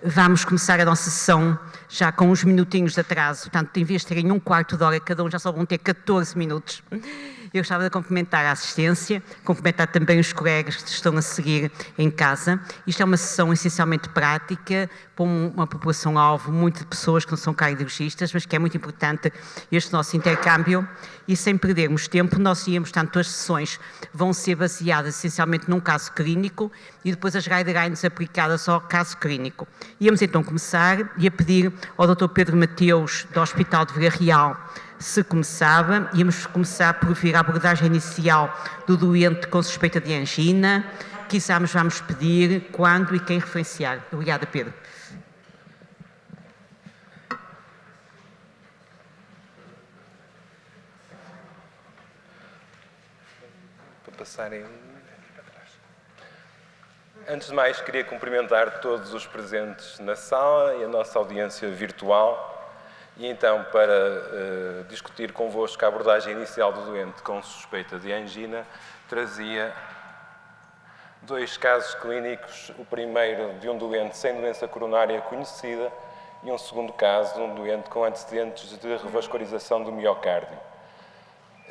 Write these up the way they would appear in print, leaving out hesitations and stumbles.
Vamos começar a nossa sessão já com uns minutinhos de atraso, portanto, em vez de terem um quarto de hora cada um, já só vão ter 14 minutos. Eu gostava de cumprimentar a assistência, cumprimentar também os colegas que estão a seguir em casa. Isto é uma sessão essencialmente prática, para uma população-alvo, muitas pessoas que não são cardiologistas, mas que é muito importante este nosso intercâmbio. E sem perdermos tempo, nós íamos, portanto, as sessões vão ser baseadas essencialmente num caso clínico e depois as guidelines aplicadas ao caso clínico. Íamos então começar e a pedir ao Dr. Pedro Mateus, do Hospital de Vila Real, se começava. Íamos começar por vir a abordagem inicial do doente com suspeita de angina. Quiçamos, vamos pedir quando e quem referenciar. Obrigada, Pedro. Para passarem para trás. Antes de mais, queria cumprimentar todos os presentes na sala e a nossa audiência virtual. E então, para discutir convosco a abordagem inicial do doente com suspeita de angina, trazia 2 casos clínicos, o primeiro de um doente sem doença coronária conhecida e um segundo caso de um doente com antecedentes de revascularização do miocárdio.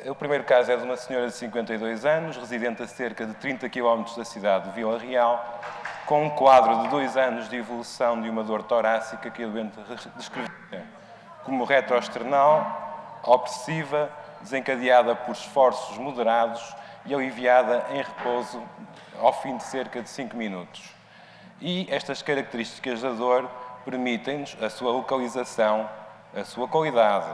O primeiro caso é de uma senhora de 52 anos, residente a cerca de 30 km da cidade de Vila Real, com um quadro de 2 anos de evolução de uma dor torácica que a doente descrevia como retroesternal, opressiva, desencadeada por esforços moderados e aliviada em repouso ao fim de cerca de 5 minutos. E estas características da dor permitem-nos a sua localização, a sua qualidade,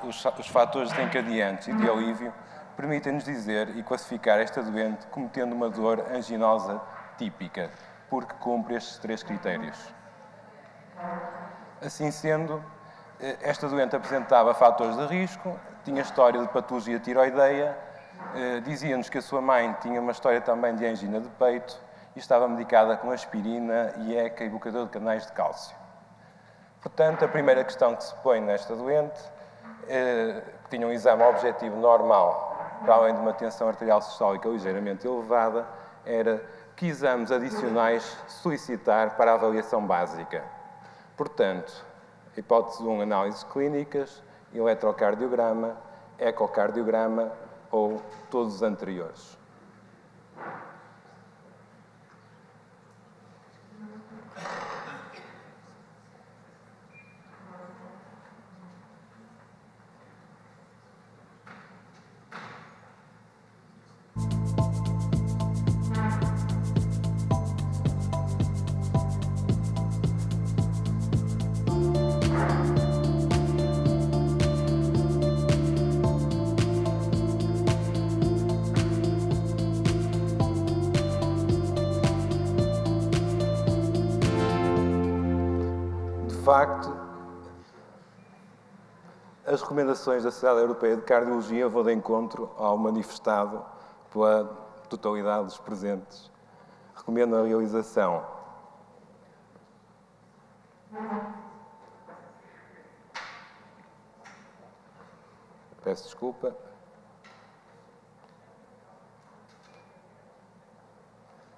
os fatores desencadeantes e de alívio, permitem-nos dizer e classificar esta doente como tendo uma dor anginosa típica, porque cumpre estes 3 critérios. Assim sendo, esta doente apresentava fatores de risco, tinha história de patologia tiroideia, dizia-nos que a sua mãe tinha uma história também de angina de peito e estava medicada com aspirina, IECA e bloqueador de canais de cálcio. Portanto, a primeira questão que se põe nesta doente, que tinha um exame objetivo normal, para além de uma tensão arterial sistólica ligeiramente elevada, era que exames adicionais solicitar para a avaliação básica. Portanto, hipótese 1, análises clínicas, eletrocardiograma, ecocardiograma ou todos os anteriores. De facto, as recomendações da Sociedade Europeia de Cardiologia vão de encontro ao manifestado pela totalidade dos presentes. Recomendo a realização peço desculpa.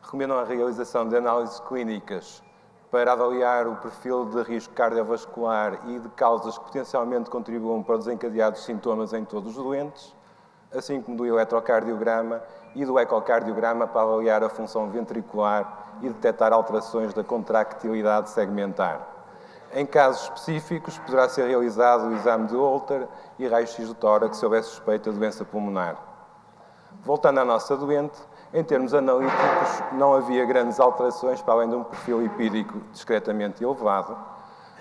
Recomendam a realização de análises clínicas para avaliar o perfil de risco cardiovascular e de causas que potencialmente contribuam para o desencadear dos sintomas em todos os doentes, assim como do eletrocardiograma e do ecocardiograma para avaliar a função ventricular e detectar alterações da contractilidade segmentar. Em casos específicos, poderá ser realizado o exame de Holter e raio-x do tórax se houver suspeita de doença pulmonar. Voltando à nossa doente, em termos analíticos, não havia grandes alterações para além de um perfil lipídico discretamente elevado.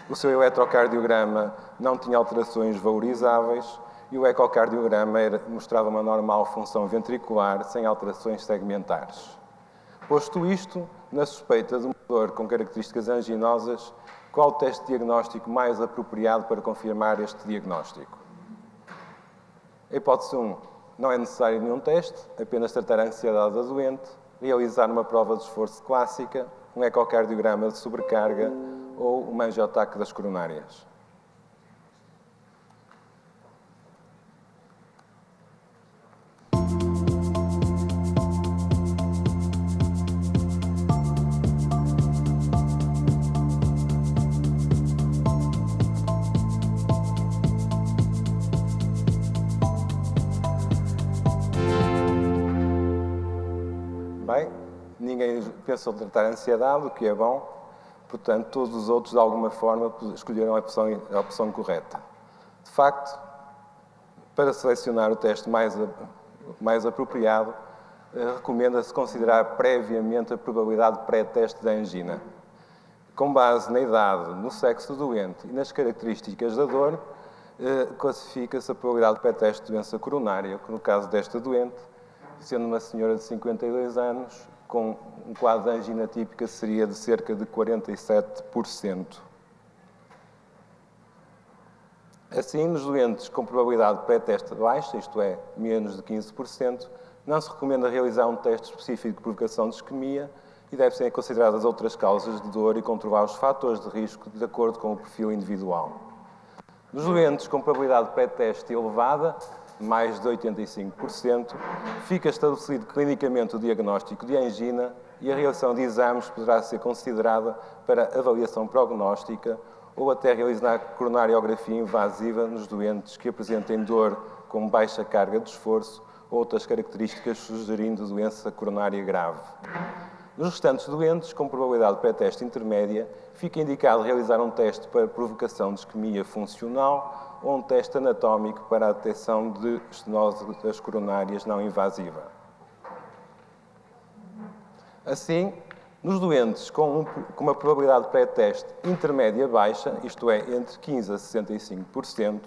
O seu eletrocardiograma não tinha alterações valorizáveis e o ecocardiograma mostrava uma normal função ventricular sem alterações segmentares. Posto isto, na suspeita de uma dor com características anginosas, qual o teste diagnóstico mais apropriado para confirmar este diagnóstico? A hipótese 1. Não é necessário nenhum teste, apenas tratar a ansiedade da doente, realizar uma prova de esforço clássica, um ecocardiograma de sobrecarga ou um angiotaque das coronárias. ninguém pensou tratar a ansiedade, o que é bom. Portanto, todos os outros, de alguma forma, escolheram a opção correta. De facto, para selecionar o teste mais apropriado, recomenda-se considerar previamente a probabilidade pré-teste da angina. Com base na idade, no sexo do doente e nas características da dor, classifica-se a probabilidade pré-teste de doença coronária, que no caso desta doente, sendo uma senhora de 52 anos, com um quadro de angina típica seria de cerca de 47%. Assim, nos doentes com probabilidade pré-teste baixa, isto é, menos de 15%, não se recomenda realizar um teste específico de provocação de isquemia e devem ser consideradas outras causas de dor e controlar os fatores de risco de acordo com o perfil individual. Nos doentes com probabilidade pré-teste elevada, mais de 85%, fica estabelecido clinicamente o diagnóstico de angina e a realização de exames poderá ser considerada para avaliação prognóstica ou até realizar coronariografia invasiva nos doentes que apresentem dor com baixa carga de esforço ou outras características sugerindo doença coronária grave. Nos restantes doentes, com probabilidade pré-teste intermédia, fica indicado realizar um teste para provocação de isquemia funcional ou um teste anatómico para a detecção de estenose das coronárias não invasiva. Assim, nos doentes com uma probabilidade pré-teste intermédia baixa, isto é, entre 15% a 65%,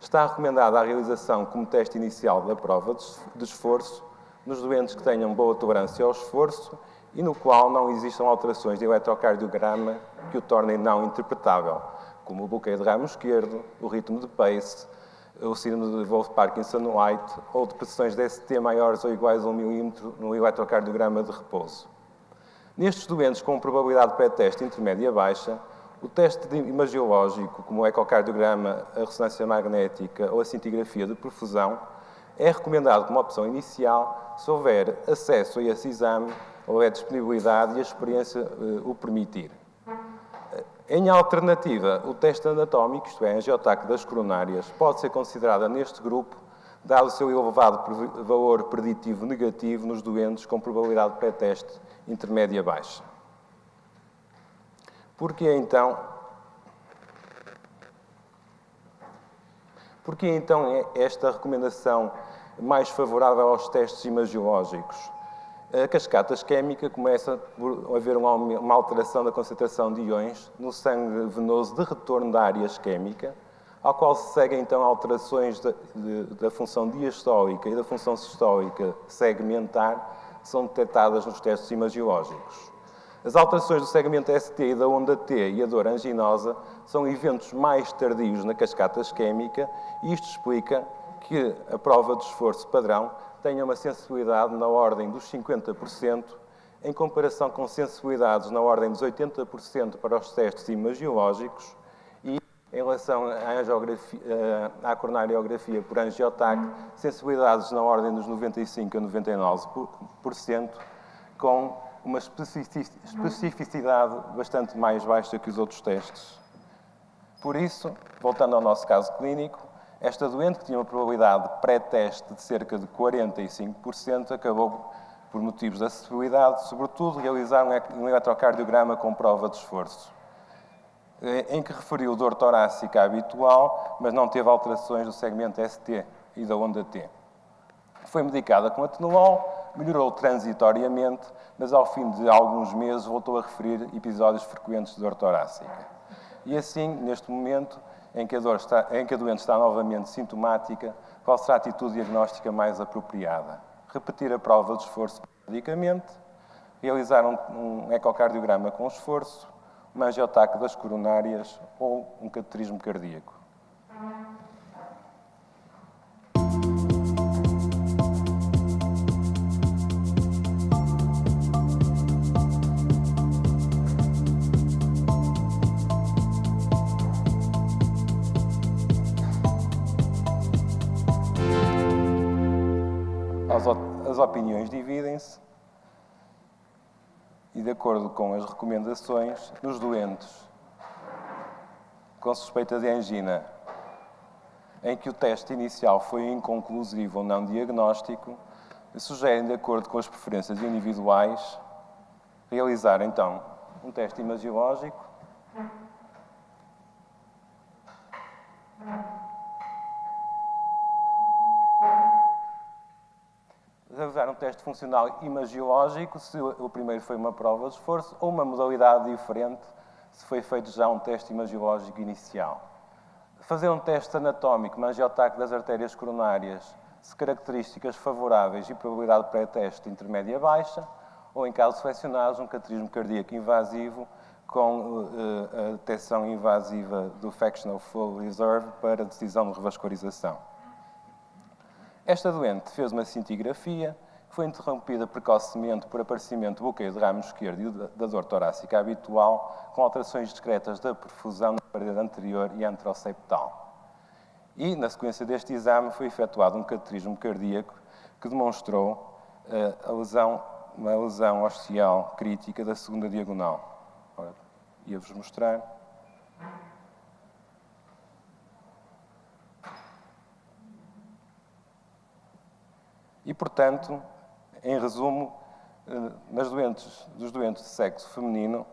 está recomendada a realização como teste inicial da prova de esforço nos doentes que tenham boa tolerância ao esforço e no qual não existam alterações de eletrocardiograma que o tornem não interpretável, como o bloqueio de ramo esquerdo, o ritmo de pace, o síndrome de Wolff-Parkinson-White ou depressões de ST maiores ou iguais a 1 milímetro no eletrocardiograma de repouso. Nestes doentes com probabilidade pré-teste intermédia baixa, o teste imagiológico, como o ecocardiograma, a ressonância magnética ou a cintigrafia de perfusão, é recomendado como opção inicial se houver acesso a esse exame, houver disponibilidade e a experiência o permitir. Em alternativa, o teste anatómico, isto é, a angiotaque das coronárias, pode ser considerada neste grupo, dado o seu elevado valor preditivo negativo nos doentes com probabilidade pré-teste intermédia baixa. Porquê então esta recomendação mais favorável aos testes imagiológicos? A cascata isquémica começa por haver uma alteração da concentração de íons no sangue venoso de retorno da área isquémica, ao qual se seguem então alterações da função diastólica e da função sistólica segmentar, que são detectadas nos testes imagiológicos. As alterações do segmento ST e da onda T e a dor anginosa são eventos mais tardios na cascata isquémica e isto explica que a prova de esforço padrão tenha uma sensibilidade na ordem dos 50%, em comparação com sensibilidades na ordem dos 80% para os testes imagiológicos e, em relação à coronariografia por angiotaque, sensibilidades na ordem dos 95% a 99%, com uma especificidade bastante mais baixa que os outros testes. Por isso, voltando ao nosso caso clínico, esta doente, que tinha uma probabilidade pré-teste de cerca de 45%, acabou, por motivos de acessibilidade, sobretudo, realizar um eletrocardiograma com prova de esforço, em que referiu dor torácica habitual, mas não teve alterações do segmento ST e da onda T. Foi medicada com atenolol, melhorou transitoriamente, mas ao fim de alguns meses voltou a referir episódios frequentes de dor torácica. E assim, neste momento, em que a doente está novamente sintomática, qual será a atitude diagnóstica mais apropriada? Repetir a prova de esforço periodicamente, realizar um ecocardiograma com esforço, uma angiotaque das coronárias ou um cateterismo cardíaco. As opiniões dividem-se e, de acordo com as recomendações, nos doentes com suspeita de angina, em que o teste inicial foi inconclusivo ou não diagnóstico, sugerem, de acordo com as preferências individuais, Realizar, então, um teste imagiológico. Realizar um teste funcional imagiológico, se o primeiro foi uma prova de esforço, ou uma modalidade diferente, se foi feito já um teste imagiológico inicial. Fazer um teste anatómico, angiotaque das artérias coronárias, se características favoráveis e probabilidade pré-teste intermédia baixa, ou, em casos selecionados, um cateterismo cardíaco invasivo com a detecção invasiva do Fractional Flow Reserve para decisão de revascularização. Esta doente fez uma cintigrafia, que foi interrompida precocemente por aparecimento do bloqueio do ramo esquerdo e da dor torácica habitual, com alterações discretas da perfusão na parede anterior e anteroseptal. E, na sequência deste exame, foi efetuado um cateterismo cardíaco que demonstrou uma lesão ostial crítica da segunda diagonal. Ora, ia-vos mostrar. E, portanto, em resumo, dos doentes de sexo feminino,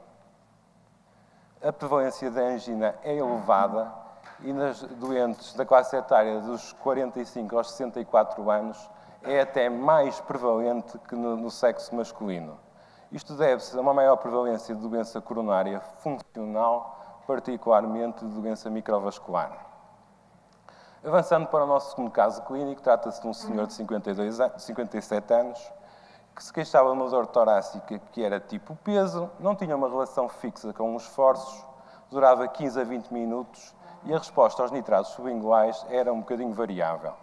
a prevalência da angina é elevada e nas doentes da classe etária dos 45 aos 64 anos é até mais prevalente que no sexo masculino. Isto deve-se a uma maior prevalência de doença coronária funcional, particularmente de doença microvascular. Avançando para o nosso segundo caso clínico, trata-se de um senhor de 57 anos que se queixava de uma dor torácica que era tipo peso, não tinha uma relação fixa com os esforços, durava 15 a 20 minutos e a resposta aos nitratos sublinguais era um bocadinho variável.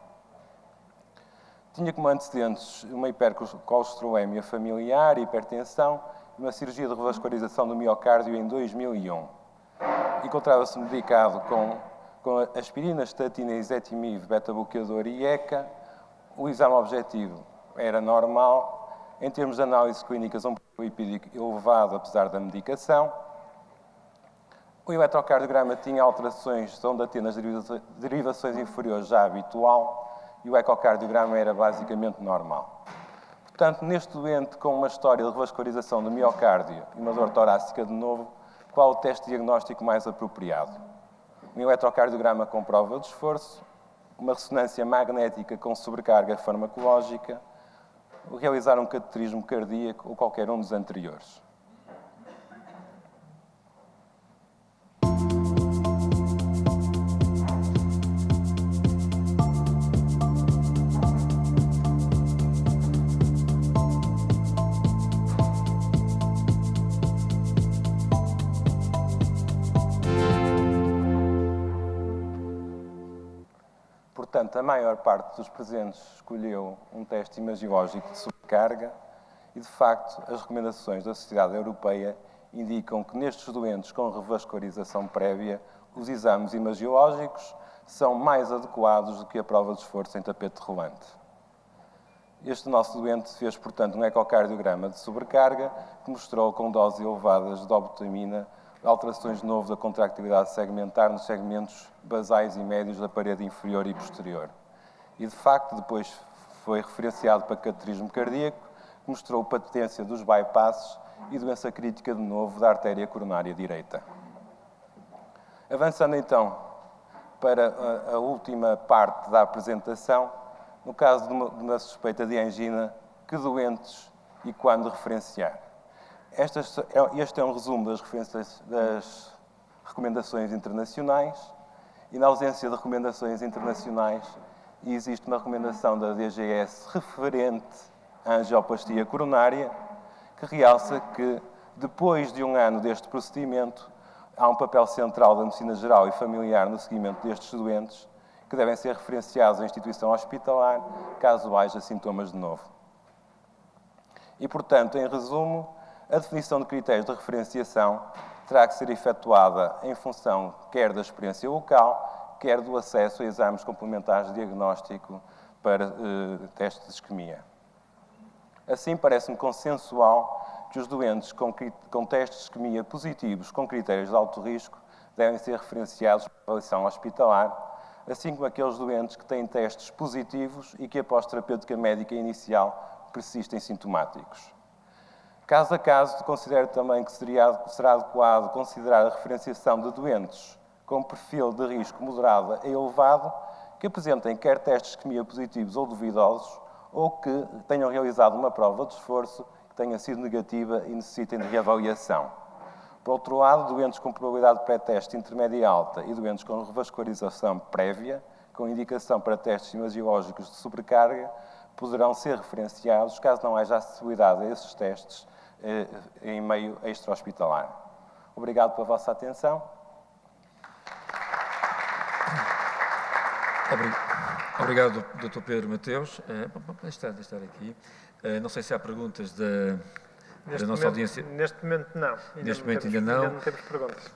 Tinha como antecedentes uma hipercolesterolemia familiar, hipertensão e uma cirurgia de revascularização do miocárdio em 2001. Encontrava-se medicado com aspirina, estatina, ezetimibe, beta-bloqueador e ECA. O exame objetivo era normal. Em termos de análises clínicas, um lipídico elevado, apesar da medicação. O eletrocardiograma tinha alterações onde T nas derivações inferiores já habitual e o ecocardiograma era basicamente normal. Portanto, neste doente com uma história de revascularização do miocárdio e uma dor torácica de novo, qual o teste diagnóstico mais apropriado? Um eletrocardiograma com prova de esforço, uma ressonância magnética com sobrecarga farmacológica, realizar um cateterismo cardíaco ou qualquer um dos anteriores. Portanto, a maior parte dos presentes escolheu um teste imagiológico de sobrecarga e, de facto, as recomendações da Sociedade Europeia indicam que nestes doentes com revascularização prévia, os exames imagiológicos são mais adequados do que a prova de esforço em tapete rolante. Este nosso doente fez, portanto, um ecocardiograma de sobrecarga que mostrou com doses elevadas de dobutamina alterações de novo da contractilidade segmentar nos segmentos basais e médios da parede inferior e posterior. E, de facto, depois foi referenciado para cateterismo cardíaco, que mostrou patência dos bypasses e doença crítica de novo da artéria coronária direita. Avançando, então, para a última parte da apresentação, no caso de uma suspeita de angina, que doentes e quando referenciar? Este é um resumo das recomendações internacionais e, na ausência de recomendações internacionais, existe uma recomendação da DGS referente à angioplastia coronária, que realça que, depois de um ano deste procedimento, há um papel central da medicina geral e familiar no seguimento destes doentes, que devem ser referenciados à instituição hospitalar, caso haja sintomas de novo. E, portanto, em resumo, a definição de critérios de referenciação terá que ser efetuada em função quer da experiência local, quer do acesso a exames complementares de diagnóstico para testes de isquemia. Assim, parece-me consensual que os doentes com testes de isquemia positivos com critérios de alto risco devem ser referenciados para avaliação hospitalar, assim como aqueles doentes que têm testes positivos e que, após terapêutica médica inicial, persistem sintomáticos. Caso a caso, considero também que será adequado considerar a referenciação de doentes com perfil de risco moderado a elevado que apresentem quer testes de isquemia positivos ou duvidosos ou que tenham realizado uma prova de esforço que tenha sido negativa e necessitem de reavaliação. Por outro lado, doentes com probabilidade de pré-teste intermédia e alta e doentes com revascularização prévia, com indicação para testes imagiológicos de sobrecarga, poderão ser referenciados caso não haja acessibilidade a esses testes em meio extra-hospitalar. Obrigado pela vossa atenção. Obrigado, Dr. Pedro Mateus. Deixa estar aqui. Não sei se há perguntas da nossa audiência. Neste momento, não. Neste momento ainda não. Ainda não temos perguntas.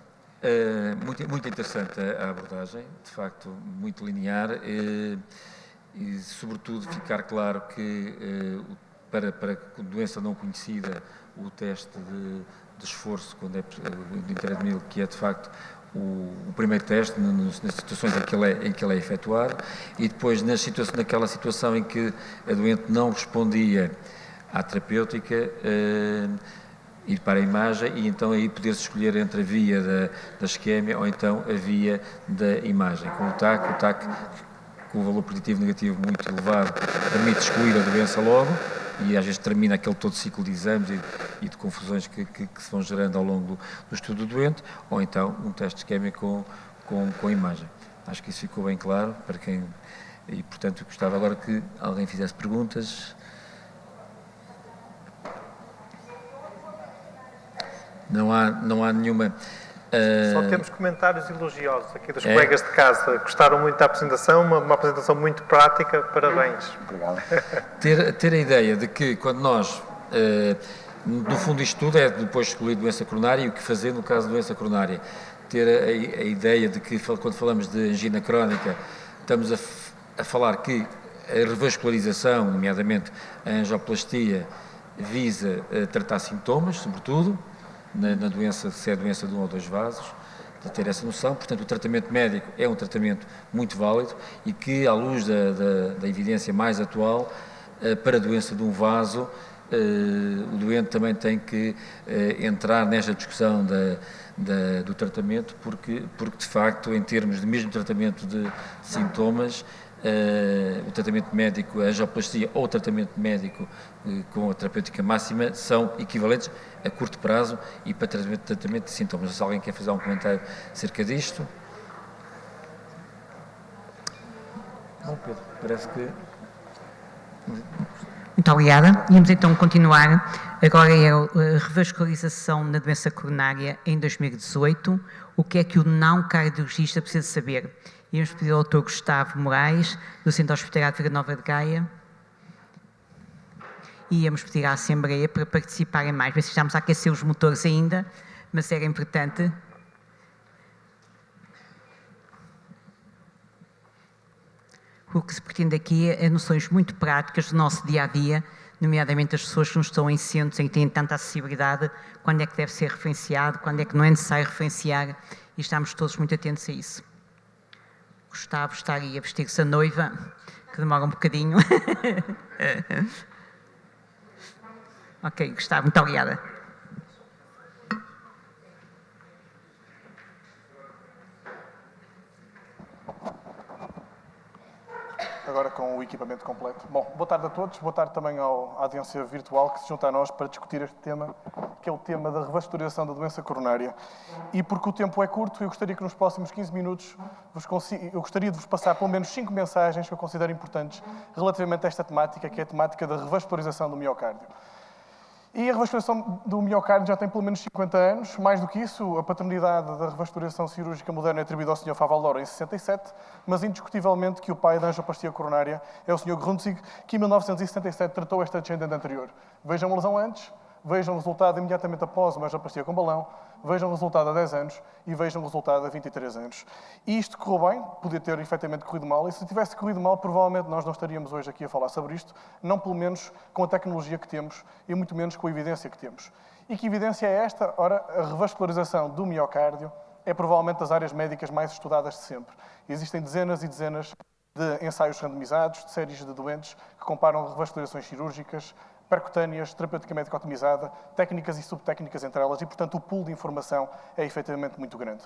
Muito interessante a abordagem, de facto, muito linear e sobretudo, ficar claro que para a doença não conhecida, o teste de esforço, quando é de intradmil, que é de facto o primeiro teste nas situações em que ele é efetuado, e depois naquela situação em que a doente não respondia à terapêutica, ir para a imagem e então aí poder-se escolher entre a via da isquémia ou então a via da imagem. Com o TAC, com o valor preditivo negativo muito elevado, permite excluir a doença logo e às vezes termina aquele todo ciclo de exames e de confusões que se vão gerando ao longo do estudo do doente, ou então um teste isquémico com imagem. Acho que isso ficou bem claro para quem... E, portanto, gostava agora que alguém fizesse perguntas. Não há nenhuma... Só temos comentários elogiosos aqui dos colegas de casa. Gostaram muito da apresentação, uma apresentação muito prática. Parabéns. Obrigado. Ter a ideia de que quando nós, no fundo isto tudo é depois escolher doença coronária e o que fazer no caso de doença coronária. Ter a ideia de que quando falamos de angina crónica, estamos a falar que a revascularização, nomeadamente a angioplastia, visa tratar sintomas, sobretudo, na doença, se é a doença de um ou dois vasos, de ter essa noção. Portanto, o tratamento médico é um tratamento muito válido e que, à luz da evidência mais atual, para a doença de um vaso, o doente também tem que entrar nesta discussão do tratamento, porque, de facto, em termos de mesmo tratamento de sintomas, o tratamento médico, a angioplastia ou o tratamento médico com a terapêutica máxima são equivalentes a curto prazo e para tratamento de sintomas. Se alguém quer fazer um comentário acerca disto? Não, Pedro, parece que... Muito obrigada. Íamos então continuar. Agora é a revascularização na doença coronária em 2018. O que é que o não cardiologista precisa saber? Íamos pedir ao Dr. Gustavo Moraes, do Centro Hospitalar de Vila Nova de Gaia, e íamos pedir à Assembleia para participarem mais. Mas estamos a aquecer os motores ainda, mas era importante. O que se pretende aqui é noções muito práticas do nosso dia-a-dia, nomeadamente as pessoas que não estão em centros em que têm tanta acessibilidade, quando é que deve ser referenciado, quando é que não é necessário referenciar, e estamos todos muito atentos a isso. Gustavo está aí a vestir-se a noiva, que demora um bocadinho. Ok, Gustavo, muito obrigada. Agora com o equipamento completo. Bom, boa tarde a todos, boa tarde também à audiência virtual que se junta a nós para discutir este tema, que é o tema da revascularização da doença coronária. E porque o tempo é curto, eu gostaria que nos próximos 15 minutos eu gostaria de vos passar pelo menos 5 mensagens que eu considero importantes relativamente a esta temática, que é a temática da revascularização do miocárdio. E a revascularização do miocárdio já tem pelo menos 50 anos. Mais do que isso, a paternidade da revascularização cirúrgica moderna é atribuída ao Sr. Favaldor em 67, mas indiscutivelmente que o pai da angioplastia coronária é o Sr. Grundzig, que em 1977 tratou esta descendente anterior. Vejam a lesão antes, vejam o resultado imediatamente após uma angioplastia com balão, vejam o resultado a 10 anos e vejam o resultado a 23 anos. E isto correu bem, podia ter efetivamente corrido mal, e se tivesse corrido mal, provavelmente nós não estaríamos hoje aqui a falar sobre isto, não pelo menos com a tecnologia que temos e muito menos com a evidência que temos. E que evidência é esta? Ora, a revascularização do miocárdio é provavelmente das áreas médicas mais estudadas de sempre. Existem dezenas e dezenas de ensaios randomizados, de séries de doentes que comparam revascularizações cirúrgicas percutâneas, terapêutica médica otimizada, técnicas e subtécnicas entre elas, e, portanto, o pool de informação é efetivamente muito grande.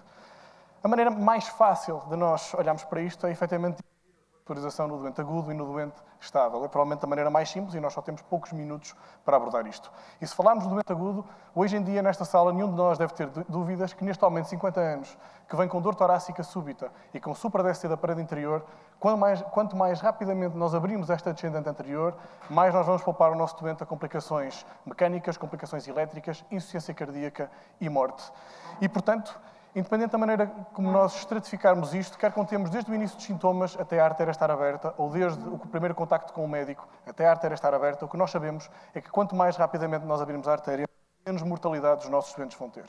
A maneira mais fácil de nós olharmos para isto é efetivamente a autorização no doente agudo e no doente estável. É provavelmente a maneira mais simples e nós só temos poucos minutos para abordar isto. E se falarmos do doente agudo, hoje em dia nesta sala nenhum de nós deve ter dúvidas que neste homem de 50 anos, que vem com dor torácica súbita e com supradécia da parede interior, quanto mais rapidamente nós abrimos esta descendente anterior, mais nós vamos poupar o nosso doente a complicações mecânicas, complicações elétricas, insuficiência cardíaca e morte. E, portanto, independente da maneira como nós estratificarmos isto, quer contemos desde o início dos sintomas até a artéria estar aberta, ou desde o primeiro contacto com o médico até a artéria estar aberta, o que nós sabemos é que quanto mais rapidamente nós abrimos a artéria, menos mortalidade os nossos doentes vão ter.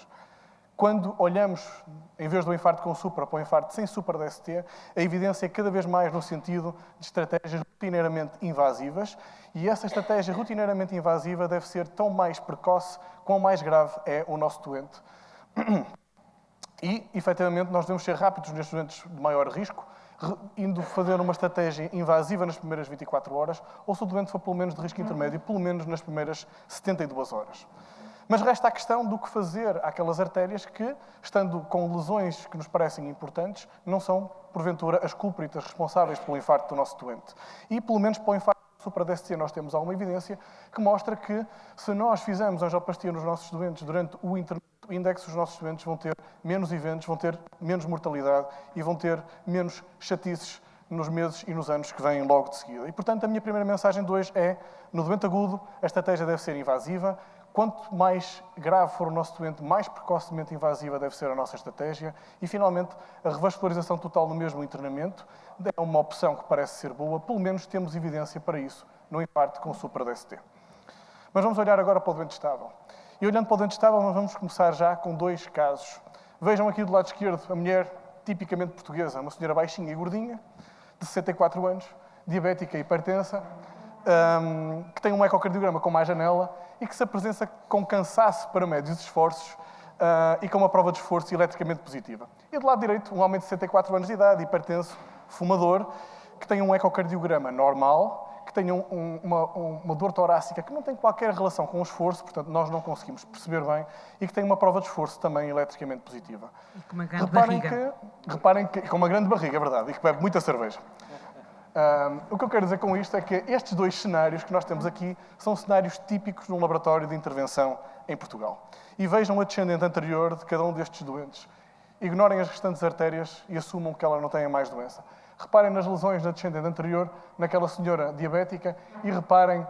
Quando olhamos, em vez do infarto com supra para o infarto sem supra da ST, a evidência é cada vez mais no sentido de estratégias rotineiramente invasivas, e essa estratégia rotineiramente invasiva deve ser tão mais precoce quão mais grave é o nosso doente. E, efetivamente, nós devemos ser rápidos nestes doentes de maior risco, indo fazer uma estratégia invasiva nas primeiras 24 horas, ou se o doente for pelo menos de risco intermédio, pelo menos nas primeiras 72 horas. Mas resta a questão do que fazer àquelas artérias que, estando com lesões que nos parecem importantes, não são, porventura, as cúlpitas responsáveis pelo infarto do nosso doente. E, pelo menos, para o infarto supra-DST, nós temos alguma evidência que mostra que, se nós fizermos angioplastia nos nossos doentes durante o índex, os nossos doentes vão ter menos eventos, vão ter menos mortalidade e vão ter menos chatices nos meses e nos anos que vêm logo de seguida. E, portanto, a minha primeira mensagem de hoje é, no doente agudo, a estratégia deve ser invasiva. Quanto mais grave for o nosso doente, mais precocemente invasiva deve ser a nossa estratégia. E, finalmente, a revascularização total no mesmo internamento é uma opção que parece ser boa. Pelo menos temos evidência para isso no infarto com supra-DST. Mas vamos olhar agora para o doente estável. E olhando para o doente estável, nós vamos começar já com 2 casos. Vejam aqui do lado esquerdo a mulher tipicamente portuguesa, uma senhora baixinha e gordinha, de 64 anos, diabética e hipertensa, que tem um ecocardiograma com má janela e que se apresenta com cansaço para médios esforços e com uma prova de esforço eletricamente positiva. E do lado direito, um homem de 64 anos de idade, hipertenso, fumador, que tem um ecocardiograma normal, que tem uma dor torácica que não tem qualquer relação com o esforço, portanto nós não conseguimos perceber bem, e que tem uma prova de esforço também eletricamente positiva. E com uma grande barriga. Reparem que com uma grande barriga, é verdade, e que bebe muita cerveja. O que eu quero dizer com isto é que estes 2 cenários que nós temos aqui são cenários típicos num laboratório de intervenção em Portugal. E vejam a descendente anterior de cada um destes doentes. Ignorem as restantes artérias e assumam que ela não tem mais doença. Reparem nas lesões na descendente anterior, naquela senhora diabética, e reparem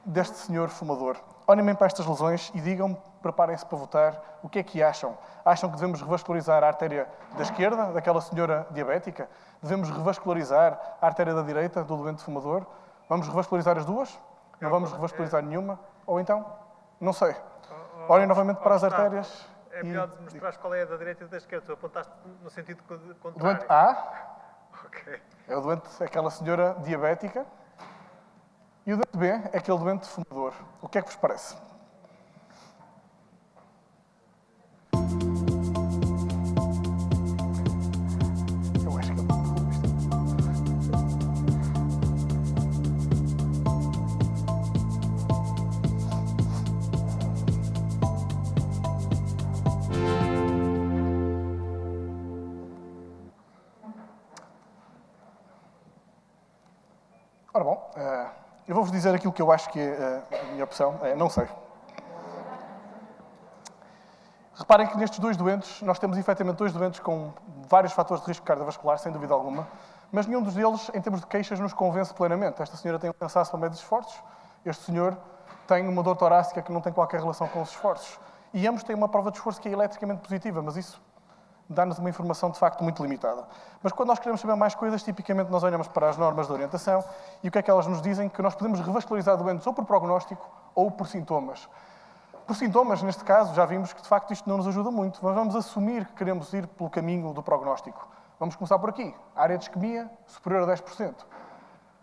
deste senhor fumador. Olhem bem para estas lesões e digam-me, preparem-se para votar, o que é que acham? Acham que devemos revascularizar a artéria da esquerda, daquela senhora diabética? Devemos revascularizar a artéria da direita, do doente fumador? Vamos revascularizar as duas? Não vamos revascularizar nenhuma? Ou então? Não sei. Olhem novamente para as artérias. É melhor mostrar qual é a da direita e da esquerda. Tu apontaste no sentido contrário. Doente A Ok. é o doente, aquela senhora diabética. E o doente B é aquele doente fumador. O que é que vos parece? Eu acho que é muito isto. Ora bom, eu vou-vos dizer aquilo que eu acho que é a minha opção. Não sei. Reparem que nestes 2 doentes, nós temos efetivamente 2 doentes com vários fatores de risco cardiovascular, sem dúvida alguma, mas nenhum deles, em termos de queixas, nos convence plenamente. Esta senhora tem um cansaço para médios esforços, este senhor tem uma dor torácica que não tem qualquer relação com os esforços. E ambos têm uma prova de esforço que é eletricamente positiva, mas isso dá-nos uma informação de facto muito limitada. Mas quando nós queremos saber mais coisas, tipicamente nós olhamos para as normas de orientação e o que é que elas nos dizem? Que nós podemos revascularizar doentes ou por prognóstico ou por sintomas. Por sintomas, neste caso, já vimos que de facto isto não nos ajuda muito, mas vamos assumir que queremos ir pelo caminho do prognóstico. Vamos começar por aqui. A área de isquemia superior a 10%.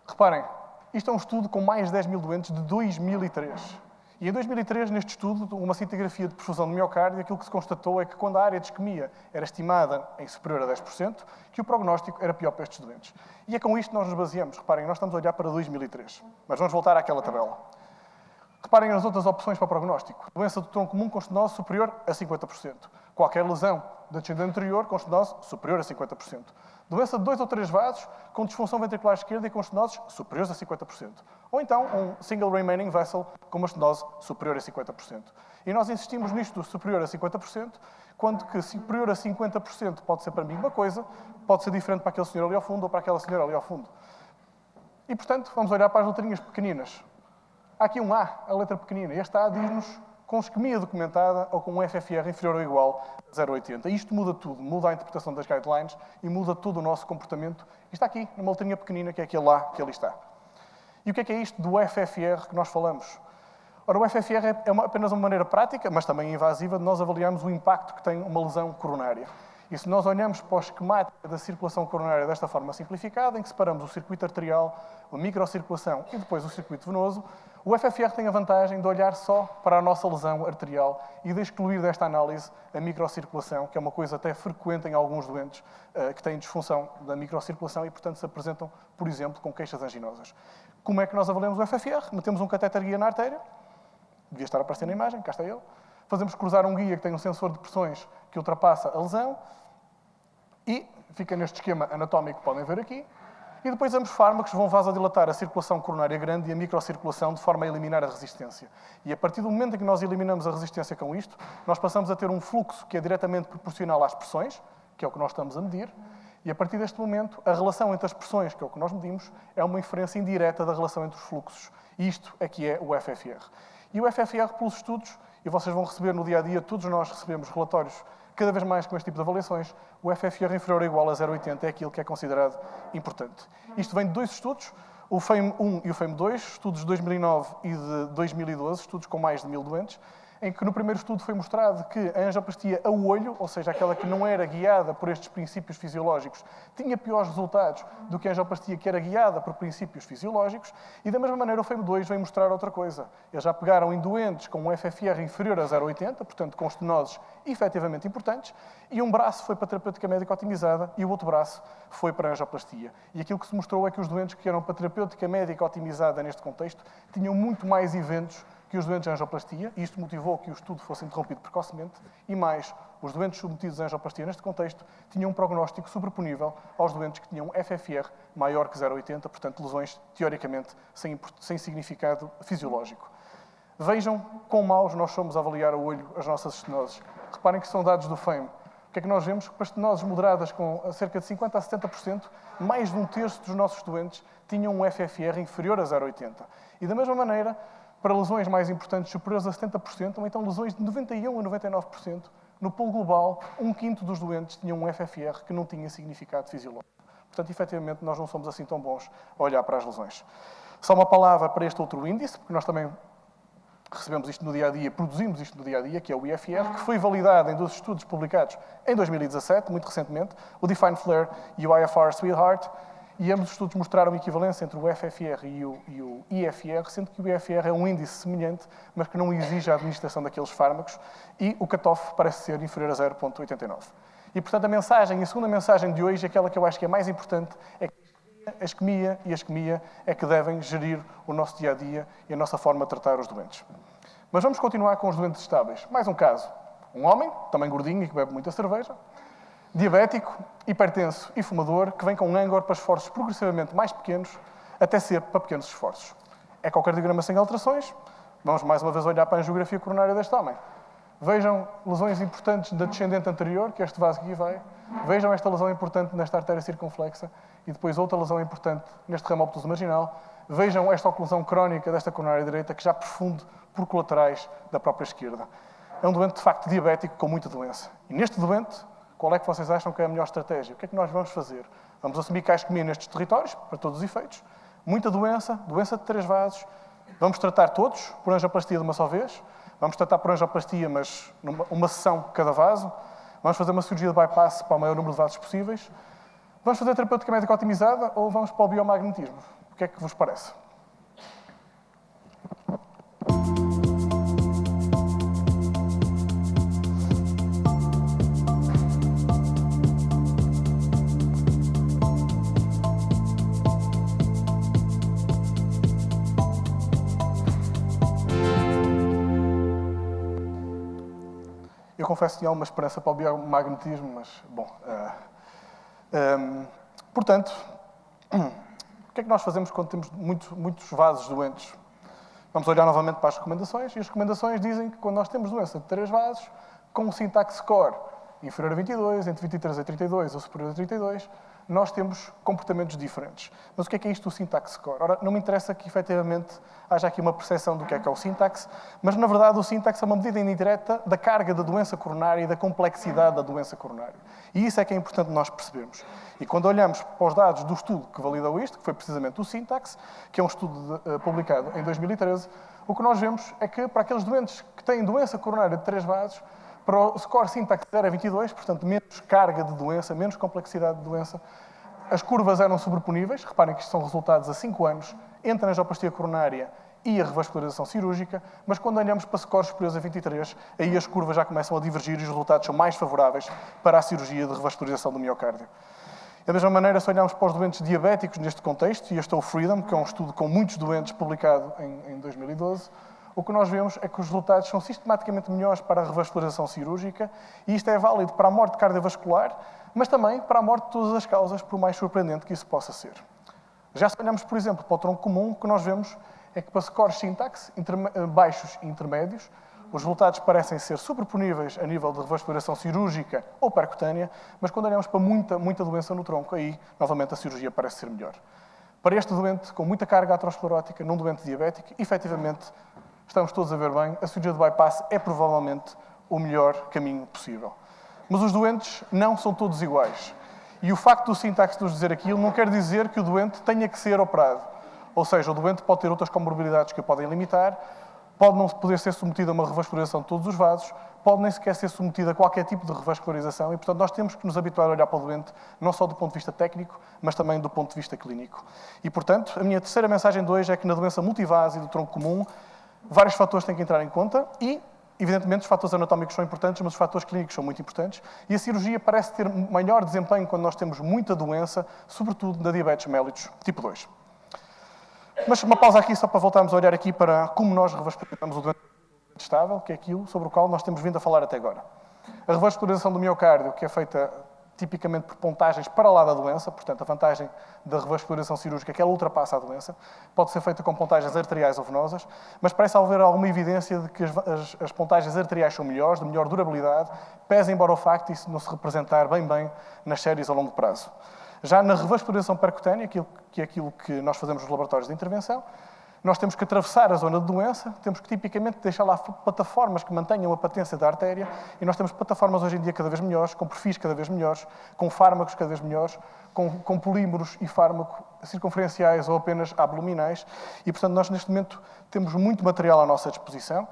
Reparem, isto é um estudo com mais de 10 mil doentes de 2003. E em 2003, neste estudo, uma cintigrafia de perfusão de miocárdio, aquilo que se constatou é que quando a área de isquemia era estimada em superior a 10%, que o prognóstico era pior para estes doentes. E é com isto que nós nos baseamos. Reparem, nós estamos a olhar para 2003. Mas vamos voltar àquela tabela. Reparem nas outras opções para o prognóstico. Doença do tronco comum com estenose superior a 50%. Qualquer lesão da descendente anterior com estenose superior a 50%. Doença de 2 ou 3 vasos com disfunção ventricular esquerda e com estenoses superiores a 50%. Ou então um single remaining vessel com uma estenose superior a 50%. E nós insistimos nisto do superior a 50%, quando que superior a 50% pode ser para mim uma coisa, pode ser diferente para aquele senhor ali ao fundo ou para aquela senhora ali ao fundo. E, portanto, vamos olhar para as letrinhas pequeninas. Há aqui um A, a letra pequenina. Este A diz-nos com isquemia documentada ou com um FFR inferior ou igual a 0,80. Isto muda tudo, muda a interpretação das guidelines e muda todo o nosso comportamento. E está aqui, numa letrinha pequenina, que é aquele A que ali está. E o que é isto do FFR que nós falamos? Ora, o FFR é apenas uma maneira prática, mas também invasiva, de nós avaliarmos o impacto que tem uma lesão coronária. E se nós olhamos para o esquemático da circulação coronária desta forma simplificada, em que separamos o circuito arterial, a microcirculação e depois o circuito venoso, o FFR tem a vantagem de olhar só para a nossa lesão arterial e de excluir desta análise a microcirculação, que é uma coisa até frequente em alguns doentes que têm disfunção da microcirculação e, portanto, se apresentam, por exemplo, com queixas anginosas. Como é que nós avaliamos o FFR? Metemos um catéter guia na artéria, devia estar aparecendo na imagem, cá está ele. Fazemos cruzar um guia que tem um sensor de pressões que ultrapassa a lesão e fica neste esquema anatómico que podem ver aqui. E depois damos fármacos que vão vasodilatar a circulação coronária grande e a microcirculação de forma a eliminar a resistência. E a partir do momento em que nós eliminamos a resistência com isto, nós passamos a ter um fluxo que é diretamente proporcional às pressões, que é o que nós estamos a medir, e a partir deste momento, a relação entre as pressões, que é o que nós medimos, é uma inferência indireta da relação entre os fluxos. E isto é que é o FFR. E o FFR, pelos estudos, e vocês vão receber no dia-a-dia, todos nós recebemos relatórios cada vez mais com este tipo de avaliações, o FFR inferior ou igual a 0,80 é aquilo que é considerado importante. Isto vem de 2 estudos, o FAME-1 e o FAME-2, estudos de 2009 e de 2012, estudos com mais de 1000 doentes, em que no primeiro estudo foi mostrado que a angioplastia a olho, ou seja, aquela que não era guiada por estes princípios fisiológicos, tinha piores resultados do que a angioplastia que era guiada por princípios fisiológicos, e da mesma maneira o FAME-2 vem mostrar outra coisa. Eles já pegaram em doentes com um FFR inferior a 0,80, portanto com estenoses efetivamente importantes, e um braço foi para a terapêutica médica otimizada e o outro braço foi para a angioplastia. E aquilo que se mostrou é que os doentes que eram para a terapêutica médica otimizada neste contexto tinham muito mais eventos que os doentes de angioplastia, e isto motivou que o estudo fosse interrompido precocemente, e mais, os doentes submetidos à angioplastia neste contexto tinham um prognóstico sobreponível aos doentes que tinham FFR maior que 0,80, portanto, lesões teoricamente sem significado fisiológico. Vejam quão maus nós somos a avaliar a olho as nossas estenoses. Reparem que são dados do FAME. O que é que nós vemos? Para estenoses moderadas com cerca de 50% a 70%, mais de 1/3 dos nossos doentes tinham um FFR inferior a 0,80. E da mesma maneira, para lesões mais importantes superiores a 70%, ou então lesões de 91% a 99%, no pool global, 1/5 dos doentes tinham um FFR que não tinha significado fisiológico. Portanto, efetivamente, nós não somos assim tão bons a olhar para as lesões. Só uma palavra para este outro índice, porque nós também recebemos isto no dia-a-dia, produzimos isto no dia-a-dia, que é o IFR, que foi validado em 2 estudos publicados em 2017, muito recentemente, o Define Flare e o IFR Sweetheart, e ambos os estudos mostraram a equivalência entre o FFR e o IFR, sendo que o IFR é um índice semelhante, mas que não exige a administração daqueles fármacos, e o cutoff parece ser inferior a 0,89. E, portanto, a segunda mensagem de hoje, aquela que eu acho que é mais importante, é que a isquemia é que devem gerir o nosso dia-a-dia e a nossa forma de tratar os doentes. Mas vamos continuar com os doentes estáveis. Mais um caso. Um homem, também gordinho e que bebe muita cerveja, diabético, hipertenso e fumador, que vem com um ângulo para esforços progressivamente mais pequenos, até ser para pequenos esforços. Ecocardiograma sem alterações. Vamos mais uma vez olhar para a angiografia coronária deste homem. Vejam lesões importantes da descendente anterior, que este vaso aqui vai. Vejam esta lesão importante nesta artéria circunflexa e depois outra lesão importante neste ramo obtuso marginal. Vejam esta oclusão crónica desta coronária direita, que já profunde por colaterais da própria esquerda. É um doente, de facto, diabético com muita doença. E neste doente, qual é que vocês acham que é a melhor estratégia? O que é que nós vamos fazer? Vamos assumir que há isquemia nestes territórios, para todos os efeitos. Muita doença, doença de 3 vasos. Vamos tratar todos por angioplastia de uma só vez. Vamos tratar por angioplastia, mas uma sessão cada vaso. Vamos fazer uma cirurgia de bypass para o maior número de vasos possíveis. Vamos fazer terapêutica médica otimizada ou vamos para o biomagnetismo? O que é que vos parece? confesso que tinha alguma esperança para o biomagnetismo, mas, bom... portanto, o que é que nós fazemos quando temos muitos vasos doentes? Vamos olhar novamente para as recomendações, e as recomendações dizem que quando nós temos doença de 3 vasos, com um syntax score inferior a 22, entre 23 a 32 ou superior a 32, nós temos comportamentos diferentes. Mas o que é isto do syntax score? Ora, não me interessa que, efetivamente, haja aqui uma percepção do que é o syntax, mas, na verdade, o syntax é uma medida indireta da carga da doença coronária e da complexidade da doença coronária. E isso é que é importante nós percebermos. E quando olhamos para os dados do estudo que validou isto, que foi precisamente o syntax, que é um estudo publicado em 2013, o que nós vemos é que, para aqueles doentes que têm doença coronária de 3 vasos, para o score syntax 0 a 22, portanto, menos carga de doença, menos complexidade de doença, as curvas eram sobreponíveis. Reparem que isto são resultados a 5 anos entre a angioplastia coronária e a revascularização cirúrgica, mas quando olhamos para scores superiores a 23, aí as curvas já começam a divergir e os resultados são mais favoráveis para a cirurgia de revascularização do miocárdio. Da mesma maneira, se olharmos para os doentes diabéticos neste contexto, e este é o FREEDOM, que é um estudo com muitos doentes publicado em 2012, o que nós vemos é que os resultados são sistematicamente melhores para a revascularização cirúrgica, e isto é válido para a morte cardiovascular, mas também para a morte de todas as causas, por mais surpreendente que isso possa ser. Já se olhamos, por exemplo, para o tronco comum, o que nós vemos é que para scores syntax baixos e intermédios, os resultados parecem ser superponíveis a nível de revascularização cirúrgica ou percutânea, mas quando olhamos para muita doença no tronco, aí, novamente, a cirurgia parece ser melhor. Para este doente com muita carga aterosclerótica, num doente diabético, efetivamente, estamos todos a ver bem, a cirurgia de bypass é provavelmente o melhor caminho possível. Mas os doentes não são todos iguais. E o facto do syntax nos dizer aquilo não quer dizer que o doente tenha que ser operado. Ou seja, o doente pode ter outras comorbilidades que o podem limitar, pode não poder ser submetido a uma revascularização de todos os vasos, pode nem sequer ser submetido a qualquer tipo de revascularização e, portanto, nós temos que nos habituar a olhar para o doente, não só do ponto de vista técnico, mas também do ponto de vista clínico. E, portanto, a minha terceira mensagem de hoje é que na doença multivase do tronco comum, vários fatores têm que entrar em conta e, evidentemente, os fatores anatómicos são importantes, mas os fatores clínicos são muito importantes. E a cirurgia parece ter maior desempenho quando nós temos muita doença, sobretudo na diabetes mellitus tipo 2. Mas uma pausa aqui só para voltarmos a olhar aqui para como nós revascularizamos o doente estável, que é aquilo sobre o qual nós temos vindo a falar até agora. A revascularização do miocárdio, que é feita tipicamente por pontagens para lá da doença, portanto, a vantagem da revascularização cirúrgica é que ela ultrapassa a doença, pode ser feita com pontagens arteriais ou venosas, mas parece haver alguma evidência de que as pontagens arteriais são melhores, de melhor durabilidade, pese embora o facto de isso não se representar bem nas séries a longo prazo. Já na revascularização percutânea, que é aquilo que nós fazemos nos laboratórios de intervenção, nós temos que atravessar a zona de doença, temos que tipicamente deixar lá plataformas que mantenham a patência da artéria, e nós temos plataformas hoje em dia cada vez melhores, com perfis cada vez melhores, com fármacos cada vez melhores, com polímeros e fármacos circunferenciais ou apenas abdominais, e portanto nós neste momento temos muito material à nossa disposição,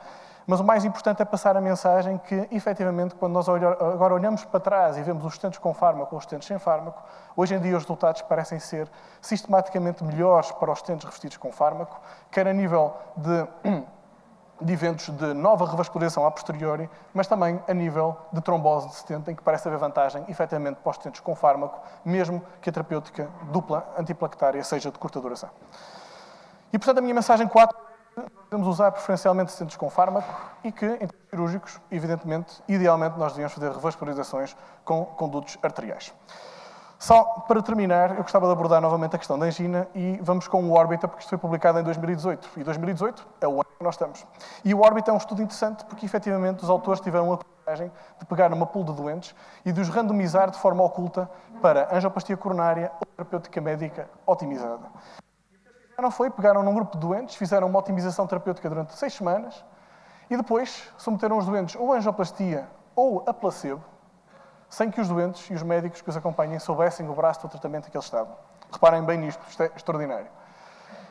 mas o mais importante é passar a mensagem que, efetivamente, quando nós agora olhamos para trás e vemos os stents com fármaco ou os stents sem fármaco, hoje em dia os resultados parecem ser sistematicamente melhores para os stents revestidos com fármaco, quer a nível de eventos de nova revascularização a posteriori, mas também a nível de trombose de stent, em que parece haver vantagem, efetivamente, para os stents com fármaco, mesmo que a terapêutica dupla antiplaquetária seja de curta duração. E, portanto, a minha mensagem 4 podemos usar preferencialmente stents com fármaco e que, em termos cirúrgicos, evidentemente, idealmente, nós devíamos fazer revascularizações com condutos arteriais. Só para terminar, eu gostava de abordar novamente a questão da angina e vamos com o Orbita, porque isto foi publicado em 2018. E 2018 é o ano que nós estamos. E o Orbita é um estudo interessante porque, efetivamente, os autores tiveram a coragem de pegar uma pool de doentes e de os randomizar de forma oculta para angioplastia coronária ou terapêutica médica otimizada. Não foi, pegaram num grupo de doentes, fizeram uma otimização terapêutica durante 6 semanas e depois submeteram os doentes ou a angioplastia ou a placebo, sem que os doentes e os médicos que os acompanhem soubessem o braço do tratamento em que eles estavam. Reparem bem nisto, isto é extraordinário.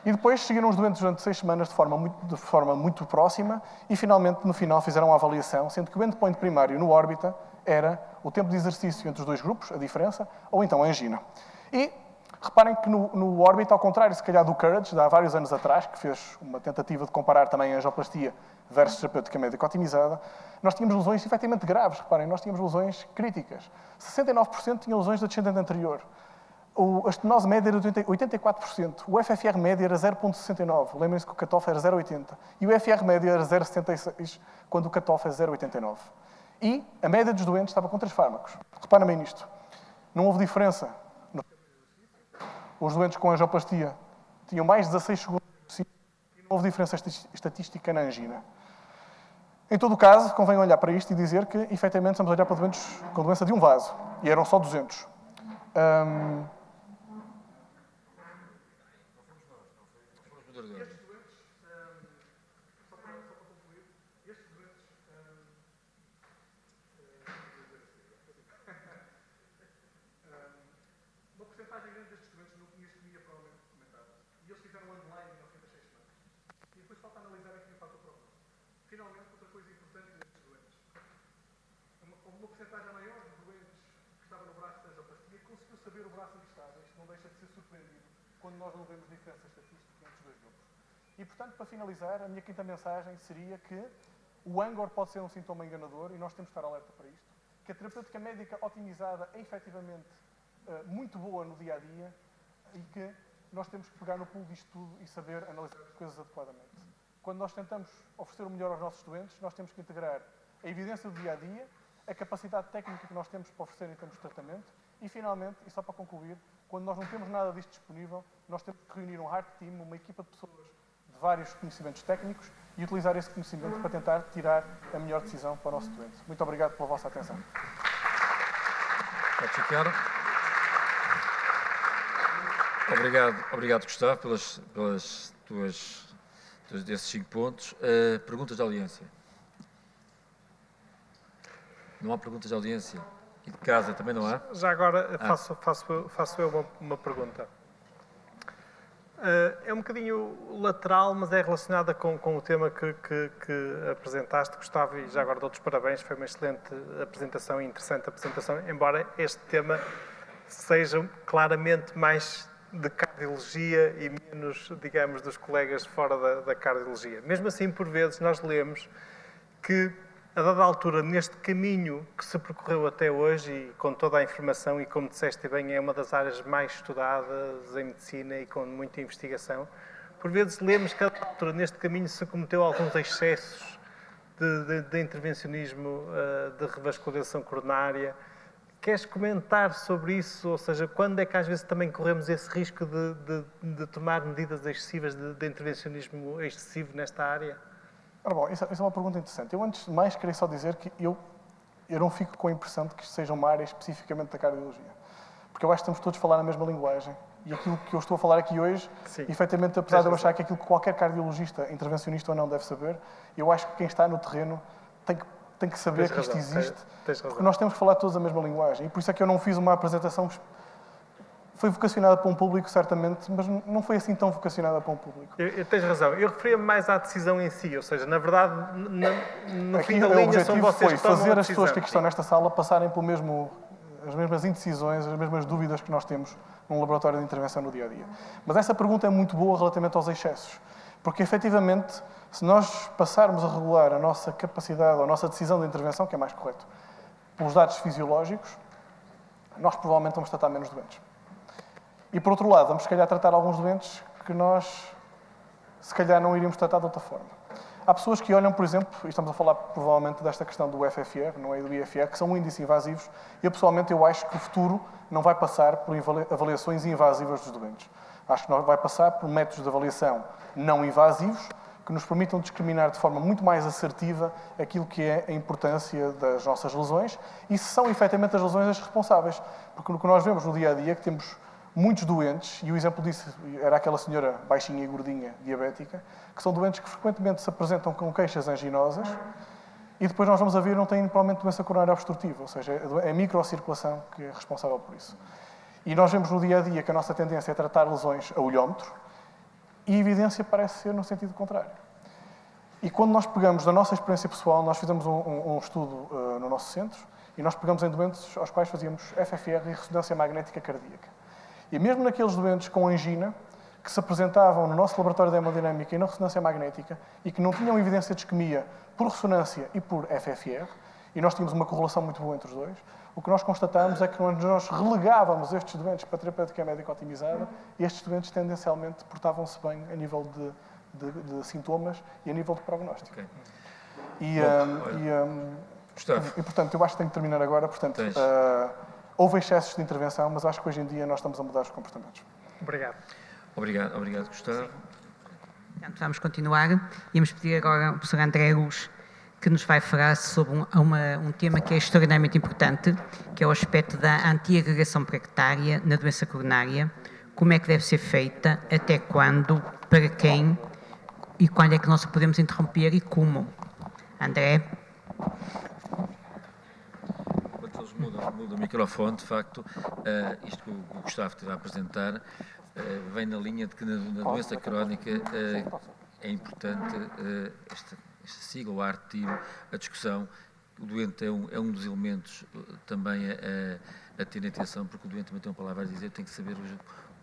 E depois seguiram os doentes durante 6 semanas de forma muito próxima e finalmente, no final, fizeram a avaliação, sendo que o endpoint primário no Orbita era o tempo de exercício entre os dois grupos, a diferença, ou então a angina. E reparem que no Orbita, ao contrário, se calhar, do Courage, de há vários anos atrás, que fez uma tentativa de comparar também a angioplastia versus terapêutica médica otimizada, nós tínhamos lesões efetivamente graves. Reparem, nós tínhamos lesões críticas. 69% tinham lesões da descendente anterior. A estenose média era de 84%. O FFR médio era 0,69. Lembrem-se que o cutoff era 0,80. E o FR médio era 0,76, quando o cutoff é 0,89. E a média dos doentes estava com 3 fármacos. Reparem bem nisto. Não houve diferença. Os doentes com angioplastia tinham mais de 16 segundos e não houve diferença estatística na angina. Em todo o caso, convém olhar para isto e dizer que, efetivamente, estamos a olhar para doentes com doença de um vaso. E eram só 200. Uma porcentagem grande destes doentes não tinha isquemia provavelmente documentada. E eles fizeram underline ao fim das 6 semanas. E depois falta analisar aqui o fator prognóstico. Finalmente, outra coisa importante destes doentes. Houve uma porcentagem maior de doentes que estavam no braço da angioplastia conseguiu saber o braço em que estava. Isto não deixa de ser surpreendido quando nós não vemos diferença estatística entre os dois grupos. E, portanto, para finalizar, a minha quinta mensagem seria que o ângor pode ser um sintoma enganador e nós temos de estar alerta para isto. Que a terapêutica médica otimizada é efetivamente muito boa no dia-a-dia e que nós temos que pegar no pulo disto tudo e saber analisar as coisas adequadamente. Quando nós tentamos oferecer o melhor aos nossos doentes, nós temos que integrar a evidência do dia-a-dia, a capacidade técnica que nós temos para oferecer em termos de tratamento e, finalmente, e só para concluir, quando nós não temos nada disto disponível, nós temos que reunir um hard team, uma equipa de pessoas de vários conhecimentos técnicos e utilizar esse conhecimento para tentar tirar a melhor decisão para o nosso doente. Muito obrigado pela vossa atenção. Pode ficar. Obrigado, Gustavo, pelas desses 5 pontos. Perguntas de audiência? Não há perguntas de audiência? E de casa também não há? Já agora faço eu uma pergunta. É um bocadinho lateral, mas é relacionada com o tema que apresentaste, Gustavo, e já agora dou-te os parabéns, foi uma excelente apresentação e interessante apresentação, embora este tema seja claramente mais de cardiologia e menos, digamos, dos colegas fora da cardiologia. Mesmo assim, por vezes, nós lemos que, a dada altura, neste caminho que se percorreu até hoje, e com toda a informação, e como disseste bem, é uma das áreas mais estudadas em medicina e com muita investigação, por vezes lemos que, a dada altura, neste caminho se cometeu alguns excessos de intervencionismo, de revascularização coronária. Queres comentar sobre isso? Ou seja, quando é que às vezes também corremos esse risco de tomar medidas excessivas de intervencionismo excessivo nesta área? Ora bom, isso é uma pergunta interessante. Eu, antes de mais, queria só dizer que eu não fico com a impressão de que isto seja uma área especificamente da cardiologia. Porque eu acho que estamos todos a falar a mesma linguagem. E aquilo que eu estou a falar aqui hoje, sim, efetivamente, apesar de eu achar que aquilo que qualquer cardiologista, intervencionista ou não, deve saber, eu acho que quem está no terreno tem que saber que isto existe. Porque nós temos que falar todos a mesma linguagem. E por isso é que eu não fiz uma apresentação. Foi vocacionada para um público, certamente, mas não foi assim tão vocacionada para um público. Tens razão. Eu referia-me mais à decisão em si, ou seja, na verdade, no fim da linha são vocês que tomam a decisão. Fazer as pessoas que aqui estão nesta sala passarem pelo as mesmas indecisões, as mesmas dúvidas que nós temos num laboratório de intervenção no dia-a-dia. Mas essa pergunta é muito boa relativamente aos excessos. Porque, efetivamente, se nós passarmos a regular a nossa capacidade ou a nossa decisão de intervenção, que é mais correto, pelos dados fisiológicos, nós provavelmente vamos tratar menos doentes. E, por outro lado, vamos, se calhar, tratar alguns doentes que nós, se calhar, não iríamos tratar de outra forma. Há pessoas que olham, por exemplo, e estamos a falar, provavelmente, desta questão do FFR, não é do IFR, que são índices invasivos, e, eu, pessoalmente, eu acho que o futuro não vai passar por avaliações invasivas dos doentes. Acho que vai passar por métodos de avaliação não invasivos, que nos permitam discriminar de forma muito mais assertiva aquilo que é a importância das nossas lesões e se são, efetivamente, as lesões as responsáveis. Porque o que nós vemos no dia-a-dia é que temos muitos doentes, e o exemplo disso era aquela senhora baixinha e gordinha, diabética, que são doentes que frequentemente se apresentam com queixas anginosas e depois nós vamos a ver não têm provavelmente doença coronária obstrutiva, ou seja, é a microcirculação que é responsável por isso. E nós vemos no dia-a-dia que a nossa tendência é tratar lesões a olhómetro e a evidência parece ser no sentido contrário. E quando nós pegamos da nossa experiência pessoal, nós fizemos um estudo no nosso centro e nós pegamos em doentes aos quais fazíamos FFR e ressonância magnética cardíaca. E mesmo naqueles doentes com angina, que se apresentavam no nosso laboratório de hemodinâmica e na ressonância magnética e que não tinham evidência de isquemia por ressonância e por FFR, e nós tínhamos uma correlação muito boa entre os dois, o que nós constatámos é que nós relegávamos estes doentes para a terapêutica médica otimizada e estes doentes tendencialmente portavam-se bem a nível de sintomas e a nível de prognóstico. Okay. Gustavo. E, portanto, eu acho que tenho que terminar agora. Portanto, houve excessos de intervenção, mas acho que hoje em dia nós estamos a mudar os comportamentos. Obrigado. Obrigado, Gustavo. Portanto, vamos continuar. Íamos pedir agora ao professor André Luz que nos vai falar sobre um tema que é extraordinariamente importante, que é o aspecto da antiagregação plaquetária na doença coronária, como é que deve ser feita, até quando, para quem e quando é que nós podemos interromper e como. André? Enquanto eles mudam o microfone, de facto, isto que o Gustavo esteve a apresentar vem na linha de que na doença crónica é importante esta sigla, o artigo, a discussão. O doente é um dos elementos também a ter atenção, porque o doente também tem uma palavra a dizer, tem que saber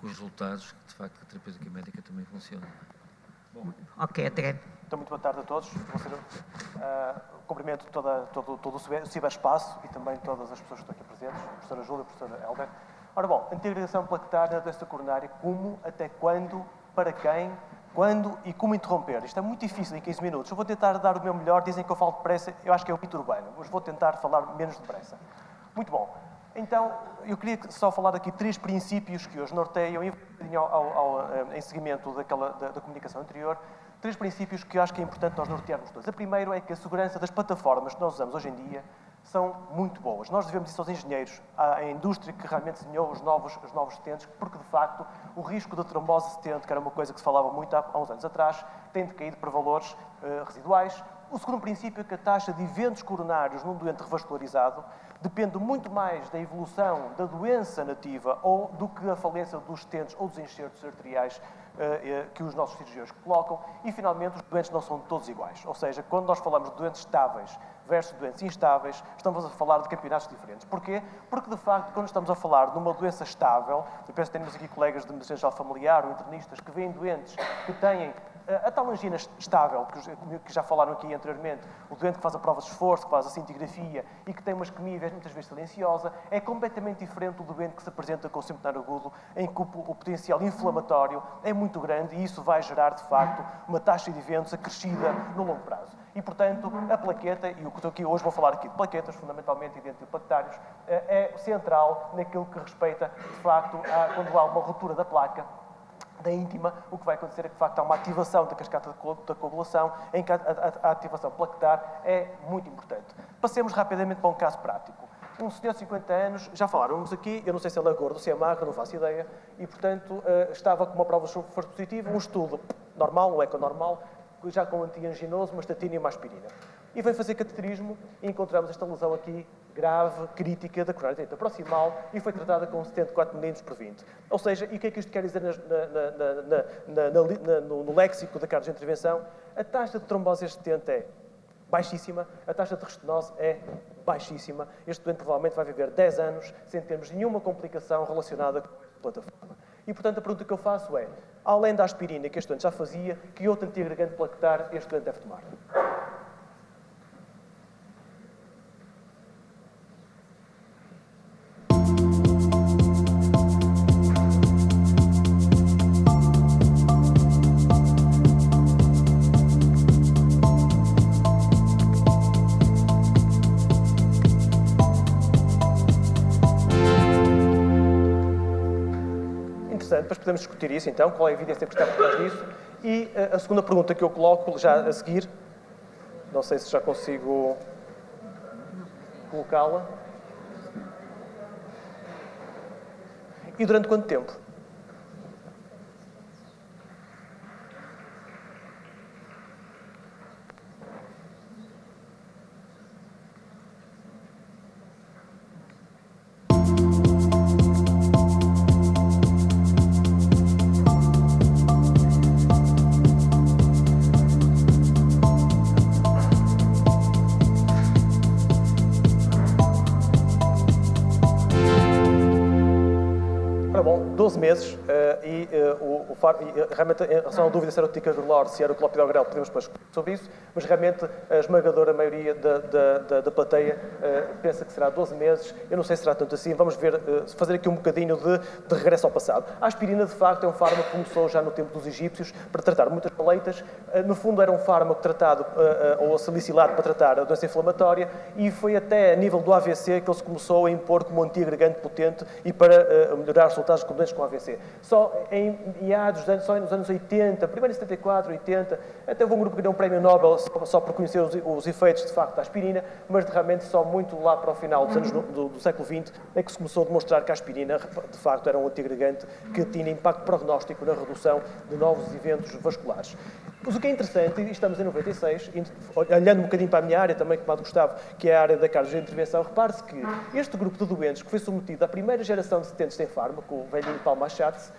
os resultados, que de facto a terapêutica médica também funciona. Bom. Ok, André. Então, muito boa tarde a todos. Cumprimento todo o ciberespaço e também todas as pessoas que estão aqui presentes, a professora Júlia, a professora Helder. Ora bom, antiagregação plaquetária na doença coronária, como, até quando, para quem, quando e como interromper. Isto é muito difícil em 15 minutos. Eu vou tentar dar o meu melhor, dizem que eu falo depressa, eu acho que é o mito urbano, mas vou tentar falar menos depressa. Muito bom. Então, eu queria só falar aqui 3 princípios que hoje norteiam, em seguimento da comunicação anterior, 3 princípios que eu acho que é importante nós nortearmos todos. A primeira é que a segurança das plataformas que nós usamos hoje em dia são muito boas. Nós devemos isso aos engenheiros, à indústria que realmente desenhou os novos stents, porque, de facto, o risco de trombose stent, que era uma coisa que se falava muito há uns anos atrás, tem decaído para valores residuais. O segundo princípio é que a taxa de eventos coronários num doente revascularizado depende muito mais da evolução da doença nativa ou do que a falência dos stents ou dos enxertos arteriais que os nossos cirurgiões colocam. E, finalmente, os doentes não são todos iguais. Ou seja, quando nós falamos de doentes estáveis versus doentes instáveis, estamos a falar de campeonatos diferentes. Porquê? Porque, de facto, quando estamos a falar de uma doença estável, eu penso que temos aqui colegas de medicina geral familiar ou internistas que veem doentes que têm a tal angina estável, que já falaram aqui anteriormente, o doente que faz a prova de esforço, que faz a cintigrafia e que tem uma isquemia muitas vezes silenciosa, é completamente diferente do doente que se apresenta com o símptomo agudo, em que o potencial inflamatório é muito grande e isso vai gerar, de facto, uma taxa de eventos acrescida no longo prazo. E, portanto, a plaqueta, e o que estou aqui hoje vou falar aqui de plaquetas, fundamentalmente identioplaquetários, é central naquilo que respeita, de facto, quando há uma ruptura da placa, da íntima, o que vai acontecer é que, de facto, há uma ativação da cascata da coagulação, em que a ativação plaquetar é muito importante. Passemos rapidamente para um caso prático. Um senhor de 50 anos, já faláramos aqui, eu não sei se ele é gordo ou se é magro, não faço ideia, e, portanto, estava com uma prova de esforço positivo, um estudo normal, um econormal, já com antianginoso, uma estatina e uma aspirina. E veio fazer cateterismo e encontramos esta lesão aqui, grave, crítica, da coronária direita proximal e foi tratada com 74 mm por 20. Ou seja, e o que é que isto quer dizer no léxico da carga de intervenção? A taxa de trombose existente é baixíssima, a taxa de restenose é baixíssima. Este doente provavelmente vai viver 10 anos sem termos nenhuma complicação relacionada com a plataforma. E, portanto, a pergunta que eu faço é, além da aspirina que este doente já fazia, que outro antiagregante plaquetar este doente deve tomar? Depois podemos discutir isso, então, qual é a evidência que está por trás disso. E a segunda pergunta que eu coloco já a seguir, não sei se já consigo colocá-la. E durante quanto tempo? Ora bom, 12 meses realmente em relação à dúvida se era o ticagrelor, se era o clopidogrel, podemos depois sobre isso, mas realmente a esmagadora maioria da plateia pensa que será 12 meses. Eu não sei se será tanto assim. Vamos ver, fazer aqui um bocadinho de regresso ao passado. A aspirina, de facto, é um fármaco que começou já no tempo dos egípcios para tratar muitas baleitas. No fundo, era um fármaco tratado, ou salicilado, para tratar a doença inflamatória, e foi até a nível do AVC que ele se começou a impor como um antiagregante potente e para melhorar os resultados com doentes com AVC. Só em meados, só nos anos 80, primeiro em 74, 80, até houve um grupo que deu um prémio Nobel só por conhecer os efeitos, de facto, da aspirina, mas realmente só muito lá para o final dos anos do século XX é que se começou a demonstrar que a aspirina, de facto, era um antiagregante que tinha impacto prognóstico na redução de novos eventos vasculares. Mas o que é interessante, e estamos em 96, olhando um bocadinho para a minha área também, como a do Gustavo, que é a área da cardiologia de intervenção, repare-se que este grupo de doentes que foi submetido à primeira geração de stents sem fármaco, o velhinho Palmachatz,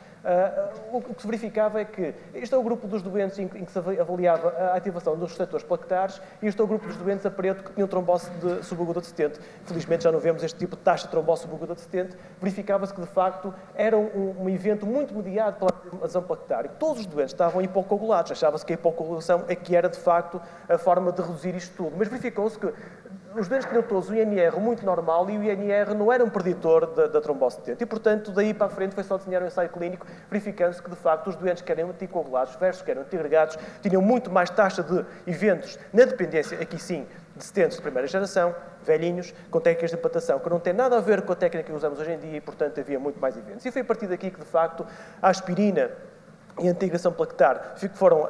o que se verificava é que este é o grupo dos doentes em que se avaliava a ativação dos receptores plaquetares e este é o grupo dos doentes a preto que tinham trombose subaguda de stent. Felizmente já não vemos este tipo de taxa de trombose subaguda de stent. Verificava-se que, de facto, era um evento muito mediado pela adesão plaquetária. Todos os doentes estavam hipocoagulados. Achava-se que a hipocoagulação é que era, de facto, a forma de reduzir isto tudo. Mas verificou-se que os doentes tinham todos o INR muito normal e o INR não era um preditor da trombose de stent. E, portanto, daí para a frente foi só desenhar um ensaio clínico, verificando-se que, de facto, os doentes que eram anticoagulados versus que eram antiagregados tinham muito mais taxa de eventos na dependência, aqui sim, de stents de primeira geração, velhinhos, com técnicas de implantação que não têm nada a ver com a técnica que usamos hoje em dia e, portanto, havia muito mais eventos. E foi a partir daqui que, de facto, a aspirina e a integração plaquetar foram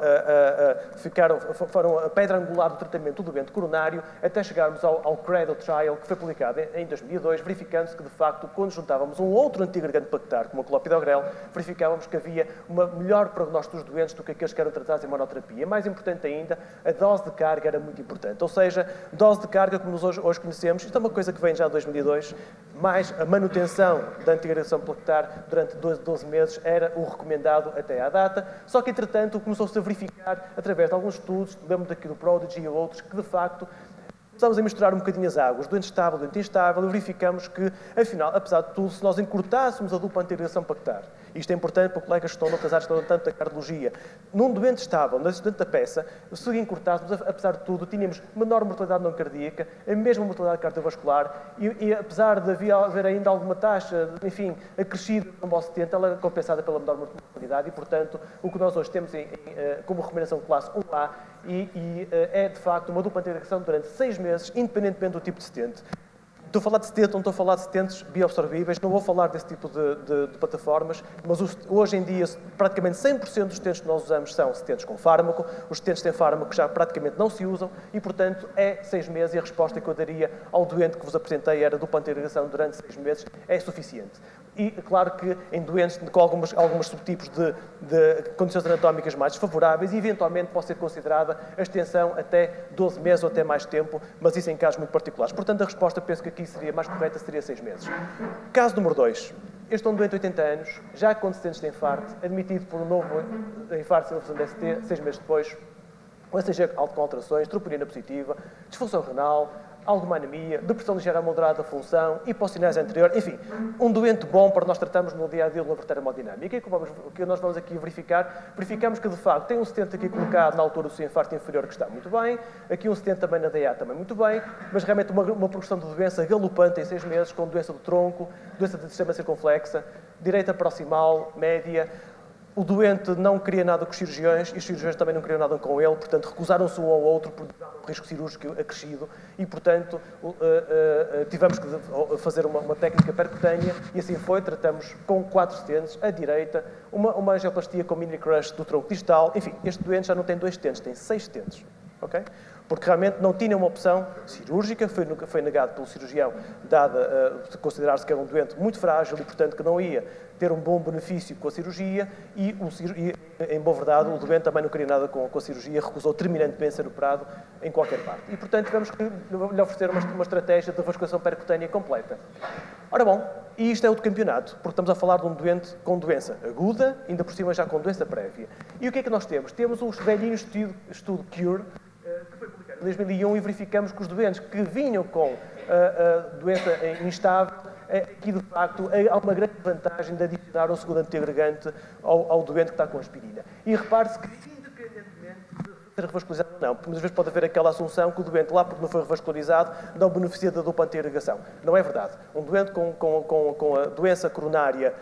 a pedra angular do tratamento do doente coronário até chegarmos ao CREDO Trial, que foi publicado em 2002, verificando-se que, de facto, quando juntávamos um outro antiagregante plaquetar, como o clopidogrel, verificávamos que havia um melhor prognóstico dos doentes do que aqueles que eram tratados em monoterapia. Mais importante ainda, a dose de carga era muito importante. Ou seja, dose de carga, como nós hoje conhecemos, isto é uma coisa que vem já de 2002, mais a manutenção da antiagregação plaquetar durante 12 meses era o recomendado até à data. Só que, entretanto, começou-se a verificar, através de alguns estudos, lembro daqui do Prodigy e outros, que, de facto, começámos a misturar um bocadinho as águas, doente estável, doente instável, e verificamos que, afinal, apesar de tudo, se nós encurtássemos a dupla antiagregação plaquetar, isto é importante para colegas que estão noutras áreas que estão tanto da cardiologia, num doente estável, no estudante da peça, se encurtássemos, apesar de tudo, tínhamos menor mortalidade não cardíaca, a mesma mortalidade cardiovascular, e apesar de haver ainda alguma taxa, enfim, acrescida de trombose de stent, ela era compensada pela menor mortalidade, e, portanto, o que nós hoje temos como recomendação classe 1A é, de facto, uma dupla antiagregação durante 6 meses, independentemente do tipo de stent. Estou a falar de stent, não estou a falar de stents bioabsorvíveis, não vou falar desse tipo de plataformas, mas hoje em dia praticamente 100% dos stents que nós usamos são stents com fármaco, os stents sem fármaco já praticamente não se usam e, portanto, é 6 meses e a resposta que eu daria ao doente que vos apresentei era dupla antiagregação durante 6 meses, é suficiente. E, claro que em doentes com alguns subtipos de condições anatómicas mais desfavoráveis, eventualmente pode ser considerada a extensão até 12 meses ou até mais tempo, mas isso em casos muito particulares. Portanto, a resposta, penso que aqui seria mais correta, seria 6 meses. Caso número 2. Este é um doente de 80 anos, já com antecedentes de infarto, admitido por um novo infarto sem de ST, 6 meses depois, com ECG com alterações, troponina positiva, disfunção renal, alguma anemia, depressão ligeira a moderada da função, hipossinese anterior, enfim, um doente bom para nós tratarmos no dia-a-dia do laboratório hemodinâmico. E o que nós vamos aqui verificar? Verificamos que, de facto, tem um stent aqui colocado na altura do seu infarto inferior que está muito bem, aqui um stent também na DA também muito bem, mas realmente uma progressão de doença galopante em 6 meses, com doença do tronco, doença do sistema circunflexa, direita proximal, média. O doente não queria nada com os cirurgiões e os cirurgiões também não queriam nada com ele, portanto, recusaram-se um ao outro por risco cirúrgico acrescido e, portanto, tivemos que fazer uma técnica percutânea e assim foi. Tratamos com 4 stents, à direita, uma angioplastia com mini crush do tronco distal. Enfim, este doente já não tem 2 stents, tem 6 stents. Okay? Porque realmente não tinha uma opção cirúrgica, foi negado pelo cirurgião, dada de considerar-se que era um doente muito frágil e, portanto, que não ia ter um bom benefício com a cirurgia e em boa verdade, o doente também não queria nada com a cirurgia, recusou terminantemente ser operado em qualquer parte. E, portanto, tivemos que lhe oferecer uma estratégia de vasculação percutânea completa. Ora bom, e isto é outro campeonato, porque estamos a falar de um doente com doença aguda, ainda por cima já com doença prévia. E o que é que nós temos? Temos os velhinhos estudo CURE, que foi publicado em 2001 e verificamos que os doentes que vinham com doença instável aqui de facto há uma grande vantagem de adicionar um segundo antiagregante ao doente que está com aspirina. E repare-se que, independentemente de ser revascularizado ou não, porque muitas vezes pode haver aquela assunção que o doente, lá porque não foi revascularizado, não beneficia da dupla antiagregação. Não é verdade. Um doente com a doença coronária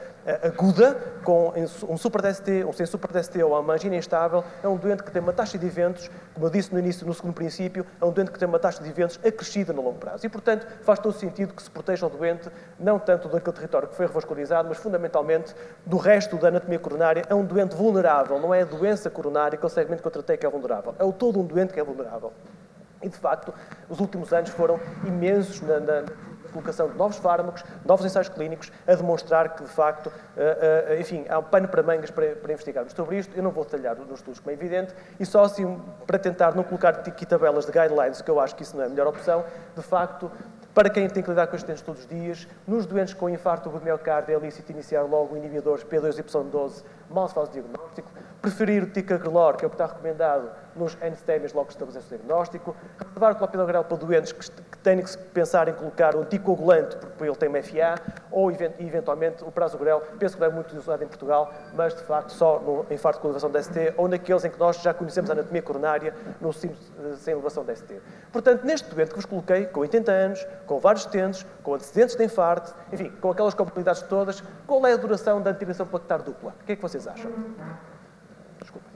aguda, com um super-DST, um sem super-DST ou uma angina instável, é um doente que tem uma taxa de eventos, como eu disse no início, no segundo princípio, é um doente que tem uma taxa de eventos acrescida no longo prazo. E, portanto, faz todo sentido que se proteja o doente, não tanto daquele território que foi revascularizado, mas fundamentalmente do resto da anatomia coronária. É um doente vulnerável, não é a doença coronária, aquele segmento que eu tratei que é vulnerável. É o todo um doente que é vulnerável. E, de facto, os últimos anos foram imensos na colocação de novos fármacos, novos ensaios clínicos, a demonstrar que, de facto, enfim, há um pano para mangas para investigarmos sobre isto. Eu não vou detalhar nos estudos, como é evidente, e só assim, para tentar não colocar aqui tabelas de guidelines, que eu acho que isso não é a melhor opção, de facto, para quem tem que lidar com estes doentes todos os dias, nos doentes com infarto do miocárdio é lícito iniciar logo inibidores P2Y12, mal se faz o diagnóstico, preferir o ticagrelor, que é o que está recomendado nos NSTEMIs logo que se estabelece o diagnóstico, reservar o clopidogrel para doentes que têm que pensar em colocar um anticoagulante, porque ele tem uma FA, ou eventualmente o prasugrel, penso que não é muito usado em Portugal, mas de facto só no infarto com elevação de ST, ou naqueles em que nós já conhecemos a anatomia coronária, no sem elevação de ST. Portanto, neste doente que vos coloquei, com 80 anos, com vários stents, com antecedentes de infarto, enfim, com aquelas complexidades todas, qual é a duração da antiagregação plaquetar dupla? O que é que vocês acham? Desculpa.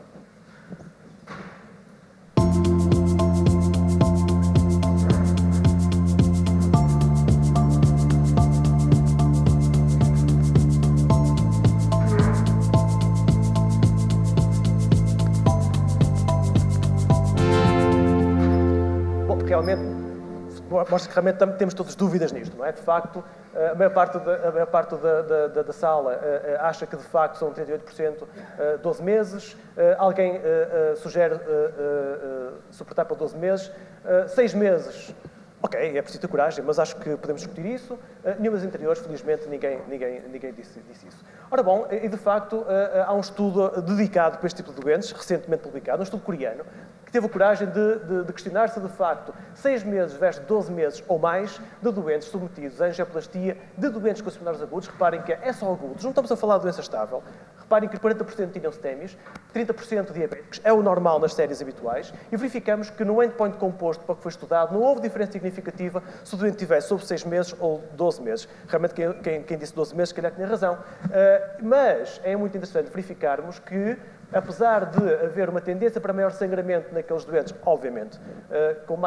Bom, realmente, mostra que realmente temos todas dúvidas nisto, não é? De facto, a maior parte da sala acha que, de facto, são 38% 12 meses. Alguém sugere suportar para 12 meses. 6 meses, ok, é preciso ter coragem, mas acho que podemos discutir isso. Nenhuma das anteriores, felizmente, ninguém disse isso. Ora bom, e de facto, há um estudo dedicado para este tipo de doentes, recentemente publicado, um estudo coreano, que teve a coragem de questionar se, de facto, 6 meses versus 12 meses ou mais de doentes submetidos à angioplastia de doentes com seminários agudos. Reparem que é só agudos, não estamos a falar de doença estável. Reparem que 40% tinham STEMIs, 30% diabéticos, é o normal nas séries habituais, e verificamos que no endpoint composto para o que foi estudado não houve diferença significativa se o doente tivesse sobre 6 meses ou 12 meses. Realmente, quem disse 12 meses, se calhar tinha razão. Mas é muito interessante verificarmos que, apesar de haver uma tendência para maior sangramento naqueles doentes, obviamente, com uma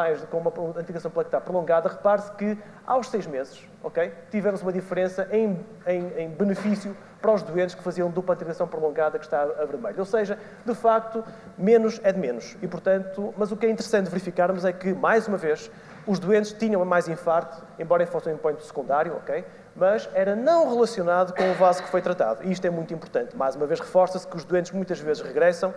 antiagregação plaquetar prolongada, repare-se que aos 6 meses, ok, tivemos uma diferença em benefício para os doentes que faziam dupla antiagregação prolongada, que está a vermelho. Ou seja, de facto, menos é de menos. E, portanto, mas o que é interessante verificarmos é que, mais uma vez, os doentes tinham mais infarto, embora fosse um endpoint secundário, ok? Mas era não relacionado com o vaso que foi tratado. E isto é muito importante. Mais uma vez, reforça-se que os doentes muitas vezes regressam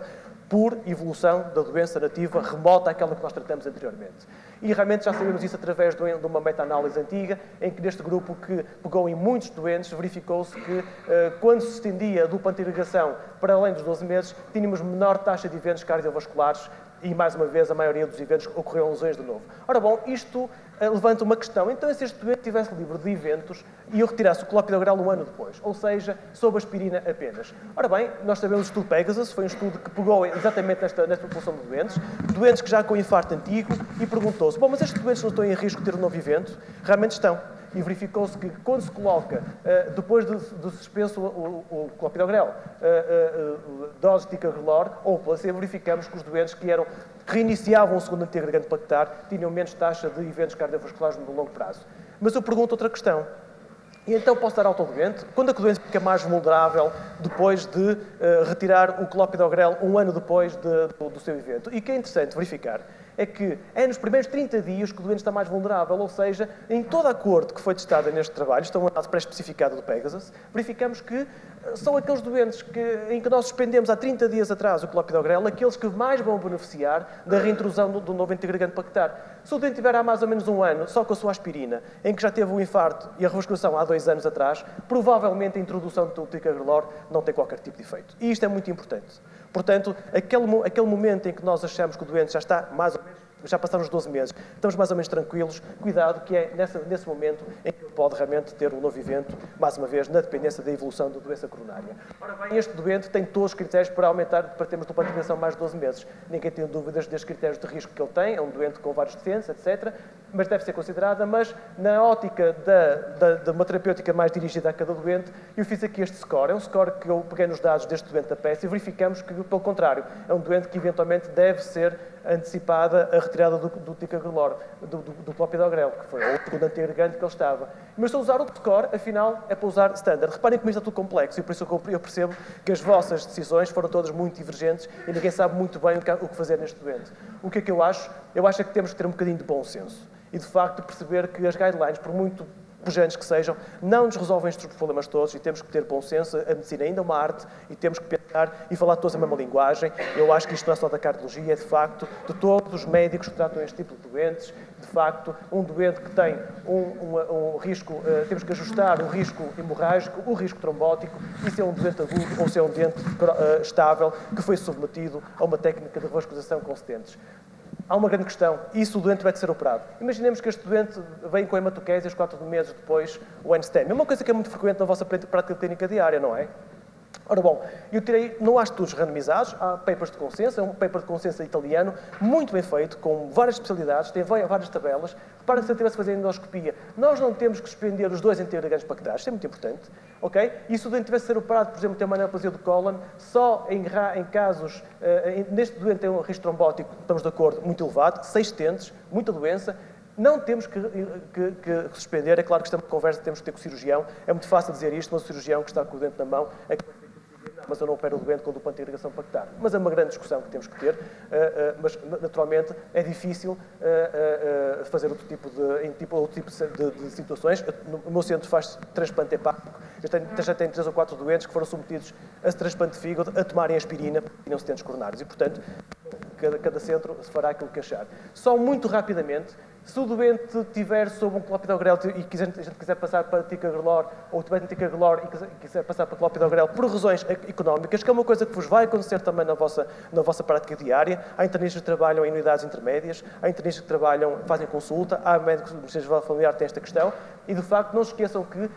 por evolução da doença nativa remota àquela que nós tratamos anteriormente. E realmente já sabemos isso através de uma meta-análise antiga, em que neste grupo que pegou em muitos doentes, verificou-se que quando se estendia a dupla antiagregação para além dos 12 meses, tínhamos menor taxa de eventos cardiovasculares e, mais uma vez, a maioria dos eventos ocorreram lesões de novo. Ora bom, isto levanta uma questão. Então, se este doente estivesse livre de eventos e eu retirasse o clopidogrel um ano depois, ou seja, sob aspirina apenas. Ora bem, nós sabemos o estudo Pegasus, foi um estudo que pegou exatamente nesta população de doentes que já com infarto antigo, e perguntou-se, bom, mas estes doentes não estão em risco de ter um novo evento? Realmente estão. E verificou-se que, quando se coloca, depois de suspenso o clopidogrel, dose de ticagrelor ou placebo, verificamos que os doentes que reiniciavam o segundo antiagregante plaquetar tinham menos taxa de eventos cardiovasculares no longo prazo. Mas eu pergunto outra questão. E então posso dar alta ao doente? Quando é que o doente fica mais vulnerável depois de retirar o clopidogrel um ano depois do seu evento? E o que é interessante verificar é que é nos primeiros 30 dias que o doente está mais vulnerável, ou seja, em toda a coorte que foi testada neste trabalho, isto é uma análise pré-especificada do Pegasus, verificamos que são aqueles doentes em que nós suspendemos há 30 dias atrás o clopidogrel, aqueles que mais vão beneficiar da reintrodução do novo antiagregante plaquetar. Se o doente tiver há mais ou menos um ano, só com a sua aspirina, em que já teve o infarto e a revasculação há 2 anos atrás, provavelmente a introdução do ticagrelor não tem qualquer tipo de efeito. E isto é muito importante. Portanto, aquele momento em que nós achamos que o doente já está mais ou menos já passaram os 12 meses, estamos mais ou menos tranquilos. Cuidado, que é nesse momento em que pode realmente ter um novo evento, mais uma vez, na dependência da evolução da doença coronária. Ora bem, este doente tem todos os critérios para aumentar, para termos de hospitalização mais de 12 meses. Ninguém tem dúvidas destes critérios de risco que ele tem, é um doente com vários defensas, etc., mas deve ser considerada, mas na ótica de uma terapêutica mais dirigida a cada doente, eu fiz aqui este score. É um score que eu peguei nos dados deste doente da PES e verificamos que, pelo contrário, é um doente que eventualmente deve ser antecipada a retirada do ticagrelor, do clopidogrel, que foi o segundo antiagregante que ele estava. Mas estou a usar outro score, afinal, é para usar standard. Reparem como isto é tudo complexo e por isso eu percebo que as vossas decisões foram todas muito divergentes e ninguém sabe muito bem o que fazer neste doente. O que é que eu acho? Eu acho que temos que ter um bocadinho de bom senso e, de facto, perceber que as guidelines, por muito pujantes que sejam, não nos resolvem estes problemas todos e temos que ter bom senso. A medicina ainda é uma arte e temos que pensar e falar todos a mesma linguagem. Eu acho que isto não é só da cardiologia, é de facto de todos os médicos que tratam este tipo de doentes. De facto, um doente que tem um risco, temos que ajustar o risco hemorrágico, o risco trombótico, e se é um doente agudo ou se é um doente estável que foi submetido a uma técnica de revascularização com stents. Há uma grande questão, e se o doente vai ser operado? Imaginemos que este doente vem com hematoquésias 4 meses depois, o NSTEM. É uma coisa que é muito frequente na vossa prática clínica diária, não é? Ora bom, eu tirei, não há estudos randomizados, há papers de consenso, é um paper de consenso italiano, muito bem feito, com várias especialidades, tem várias tabelas, para que se eu tivesse a fazer endoscopia, nós não temos que suspender os 2 antiagregantes pactários, isso é muito importante, ok? E se o doente tivesse de ser operado, por exemplo, tem uma neoplasia do cólon, só em casos, neste doente tem um risco trombótico, estamos de acordo, muito elevado, 6 stents, muita doença, não temos que suspender, é claro que isto é uma conversa que temos que ter com o cirurgião, é muito fácil dizer isto, mas o cirurgião que está com o doente na mão é que mas eu não opero o doente com dupla antiagregação pactar. Mas é uma grande discussão que temos que ter, mas naturalmente é difícil fazer outro tipo de situações. O meu centro faz transplante hepático, já tenho 3 ou 4 doentes que foram submetidos a transplante de fígado a tomarem aspirina porque tinham stents coronários e, portanto, cada centro se fará aquilo que achar. Só muito rapidamente, se o doente estiver sob um clopidogrel e a gente quiser passar para ticagrelor, ou tiver um ticagrelor e quiser passar para clopidogrel por razões económicas, que é uma coisa que vos vai acontecer também na vossa prática diária, há internistas que trabalham em unidades intermédias, há internistas que fazem consulta, há médicos de emergência familiar que têm esta questão, e de facto não se esqueçam que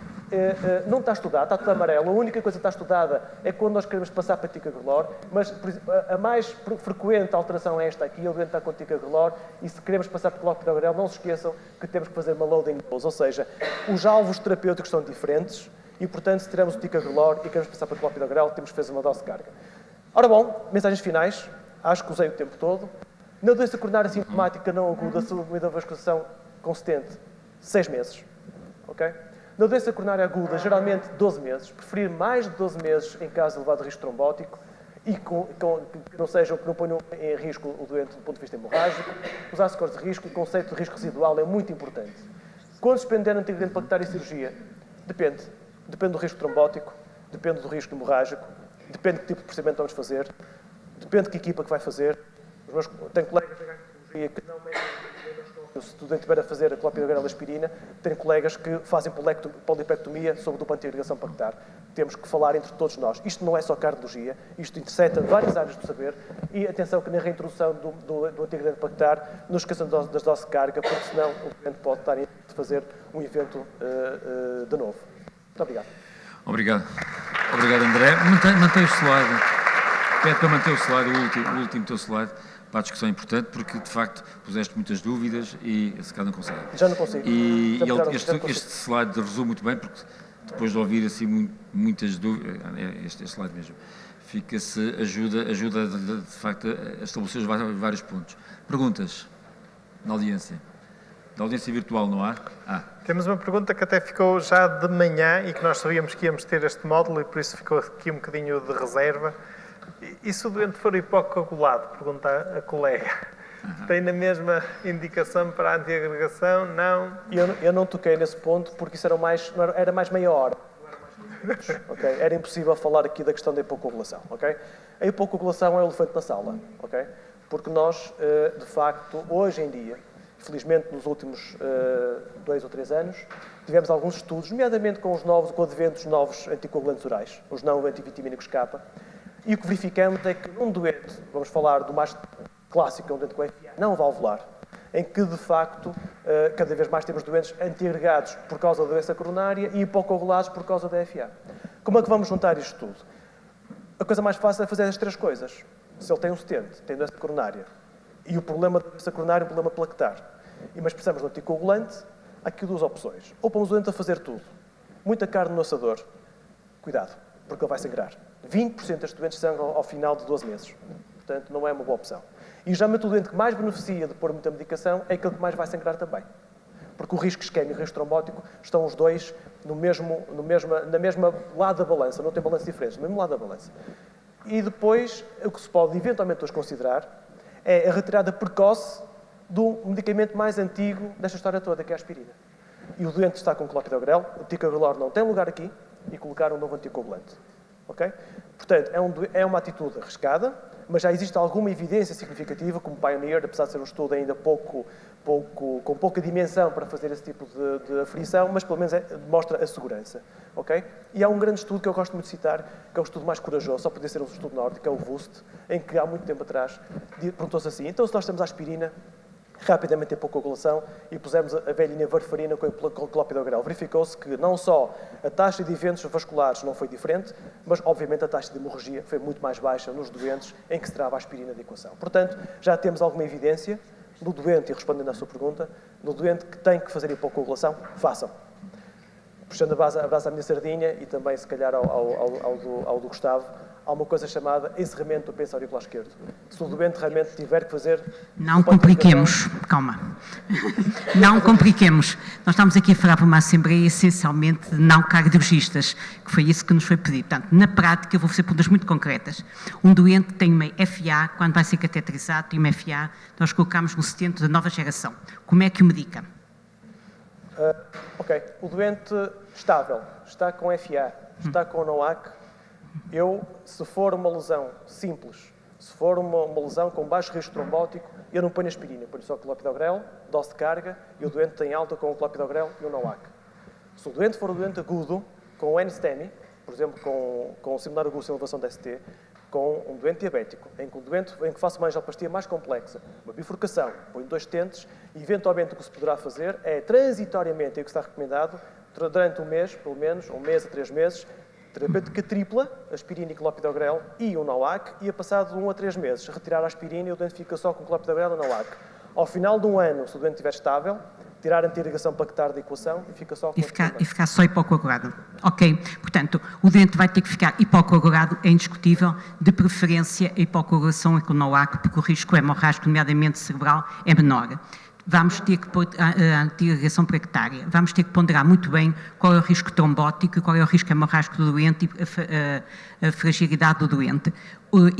não está estudado, está tudo amarelo, a única coisa que está estudada é quando nós queremos passar para ticagrelor, mas por exemplo, a mais frequente alteração é esta aqui, o doente está com ticagrelor, e se queremos passar para clopidogrel, não se esqueçam que temos que fazer uma loading dose, ou seja, os alvos terapêuticos são diferentes e, portanto, se tiramos o ticagrelor e queremos passar para o clopidogrel, temos que fazer uma dose de carga. Ora bom, mensagens finais, acho que usei o tempo todo. Na doença coronária sintomática não aguda, submetida a vascularização consistente, 6 meses. Okay? Na doença coronária aguda, geralmente 12 meses, preferir mais de 12 meses em caso de elevado risco trombótico e que não ponham em risco o doente do ponto de vista hemorrágico. Usar scores de risco, o conceito de risco residual é muito importante. Quando suspender antiagregante pactário e cirurgia, depende do risco trombótico, depende do risco hemorrágico, depende de que tipo de procedimento vamos fazer, depende de que equipa que vai fazer. Tenho colegas de gastologia que não medem se o doente estiver a fazer a clopidogrel aspirina, tenho colegas que fazem polipectomia sobre dupla antiagregação pactar. Temos que falar entre todos nós. Isto não é só cardiologia, isto interseta várias áreas do saber e atenção que na reintrodução do antiagregante pactar não esqueçam das doses de carga, porque senão o doente pode estar a fazer um evento de novo. Muito obrigado. Obrigado, André. Mantém o slide. Pede para manter o slide, o último teu slide, para a discussão importante, porque de facto puseste muitas dúvidas e se calhar não consegue. Já não consigo. E este slide resume muito bem, porque depois de ouvir assim muitas dúvidas, este slide mesmo, ajuda de facto a estabelecer vários pontos. Perguntas na audiência? Da audiência virtual não há? Temos uma pergunta que até ficou já de manhã e que nós sabíamos que íamos ter este módulo e por isso ficou aqui um bocadinho de reserva. E se o doente for hipocoagulado? Pergunta a colega. Tem na mesma indicação para a antiagregação? Não? Eu não toquei nesse ponto porque isso era mais meia hora. Okay? Era impossível falar aqui da questão da hipocoagulação. Okay? A hipocoagulação é o elefante na sala. Okay? Porque nós, de facto, hoje em dia, felizmente nos últimos 2 ou 3 anos, tivemos alguns estudos, nomeadamente com o advento dos novos anticoagulantes orais, os não antivitamínicos K, e o que verificamos é que um doente, vamos falar do mais clássico, que é um doente com FA não valvular, em que, de facto, cada vez mais temos doentes antiagregados por causa da doença coronária e hipocoagulados por causa da FA. Como é que vamos juntar isto tudo? A coisa mais fácil é fazer as três coisas. Se ele tem um stent, tem doença coronária, e o problema da doença coronária é um problema plaquetar, mas precisamos de um anticoagulante, há aqui duas opções. Ou pomos o doente a fazer tudo. Muita carne no assador. Cuidado, porque ele vai sangrar. 20% destes doentes sangram ao final de 12 meses. Portanto, não é uma boa opção. E geralmente o doente que mais beneficia de pôr muita medicação é aquele que mais vai sangrar também. Porque o risco isquémico e o risco trombótico estão os dois na mesma lado da balança, não tem balanças diferentes, no mesmo lado da balança. E depois, o que se pode eventualmente hoje considerar é a retirada precoce do medicamento mais antigo desta história toda, que é a aspirina. E o doente está com clopidogrel, o ticagrelor não tem lugar aqui, e colocar um novo anticoagulante. Okay? Portanto, é uma atitude arriscada, mas já existe alguma evidência significativa, como Pioneer, apesar de ser um estudo ainda com pouca dimensão para fazer esse tipo de aferição, mas pelo menos mostra a segurança. Okay? E há um grande estudo que eu gosto muito de citar, que é o estudo mais corajoso, só podia ser um estudo nórdico, que é o VUST, em que há muito tempo atrás perguntou-se assim, então se nós temos a aspirina, rapidamente hipocoagulação e pusemos a velhinha varfarina com clopidogrel. Verificou-se que não só a taxa de eventos vasculares não foi diferente, mas obviamente a taxa de hemorragia foi muito mais baixa nos doentes em que se trava a aspirina de equação. Portanto, já temos alguma evidência no doente, e respondendo à sua pergunta, no doente que tem que fazer hipocoagulação, façam. Puxando a brasa à minha sardinha e também, se calhar, ao do Gustavo, há uma coisa chamada encerramento do pênis auricular esquerdo. Se o doente realmente tiver que fazer... Não compliquemos, calma. Não compliquemos. Nós estamos aqui a falar para uma assembleia essencialmente de não cardiologistas, que foi isso que nos foi pedido. Portanto, na prática, eu vou fazer perguntas muito concretas. Um doente tem uma FA, quando vai ser cateterizado, tem uma FA, nós colocamos um stent da nova geração. Como é que o medica? Ok. O doente estável, está com FA, está com NOAC. Se for uma lesão simples, se for uma lesão com baixo risco trombótico, eu não ponho aspirina, ponho só clopidogrel, dose de carga, e o doente tem alta com o clopidogrel e o NOAC. Se o doente for um doente agudo, com o NSTEMI, por exemplo, com o simular agudo sem elevação de ST, com um doente diabético, em que faço uma angioplastia mais complexa, uma bifurcação, ponho 2 stents, e eventualmente o que se poderá fazer é, transitoriamente, é o que está recomendado, durante um mês, pelo menos, 1 mês a 3 meses, terapêutica tripla, aspirina e clopidogrel e o NOAC, e a passado de 1 a 3 meses, retirar a aspirina e o doente fica só com clopidogrel e o NOAC. Ao final de 1 ano, se o doente estiver estável, tirar a antirrigação plaquetar da equação e fica só com e ficar só hipocoagulado. Ok, portanto, o doente vai ter que ficar hipocoagulado, é indiscutível, de preferência a hipocoagulação com o NOAC, porque o risco hemorrágico, nomeadamente cerebral, é menor. Vamos ter que pôr a antirrigação plaquetária, vamos ter que ponderar muito bem qual é o risco trombótico, qual é o risco hemorrágico do doente e a fragilidade do doente.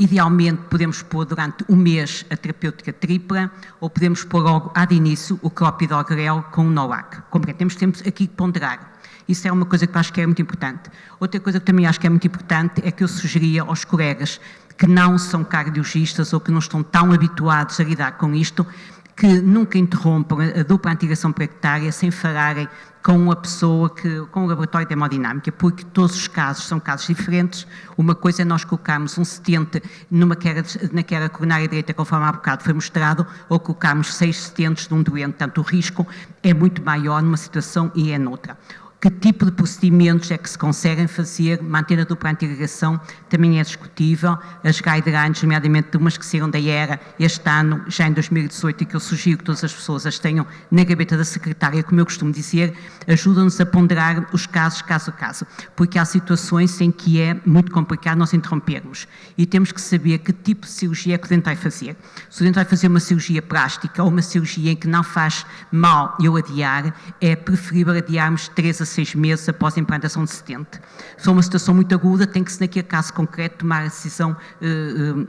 Idealmente, podemos pôr durante 1 mês a terapêutica tripla ou podemos pôr logo de início o clopidogrel com o NOAC. Temos aqui que ponderar. Isso é uma coisa que eu acho que é muito importante. Outra coisa que também acho que é muito importante é que eu sugeria aos colegas que não são cardiologistas ou que não estão tão habituados a lidar com isto, que nunca interrompam a dupla antirrigação plaquetária sem falarem com a pessoa, com o laboratório de hemodinâmica, porque todos os casos são casos diferentes. Uma coisa é nós colocarmos um stent naquela coronária direita, conforme há bocado foi mostrado, ou colocarmos 6 stents de um doente. Portanto, o risco é muito maior numa situação e é noutra. Que tipo de procedimentos é que se conseguem fazer, manter a dupla antirrigação, também é discutível. As guidelines, nomeadamente umas que saíram da ERA este ano, já em 2018, e que eu sugiro que todas as pessoas as tenham na gaveta da secretária, como eu costumo dizer, ajudam-nos a ponderar os casos, caso a caso, porque há situações em que é muito complicado nós interrompermos e temos que saber que tipo de cirurgia é que o doente vai fazer. Se o doente vai fazer uma cirurgia plástica ou uma cirurgia em que não faz mal eu adiar, é preferível adiarmos 3 a 6 meses após a implantação de stent. Se for uma situação muito aguda, tem que-se, naquele caso concreto, tomar a decisão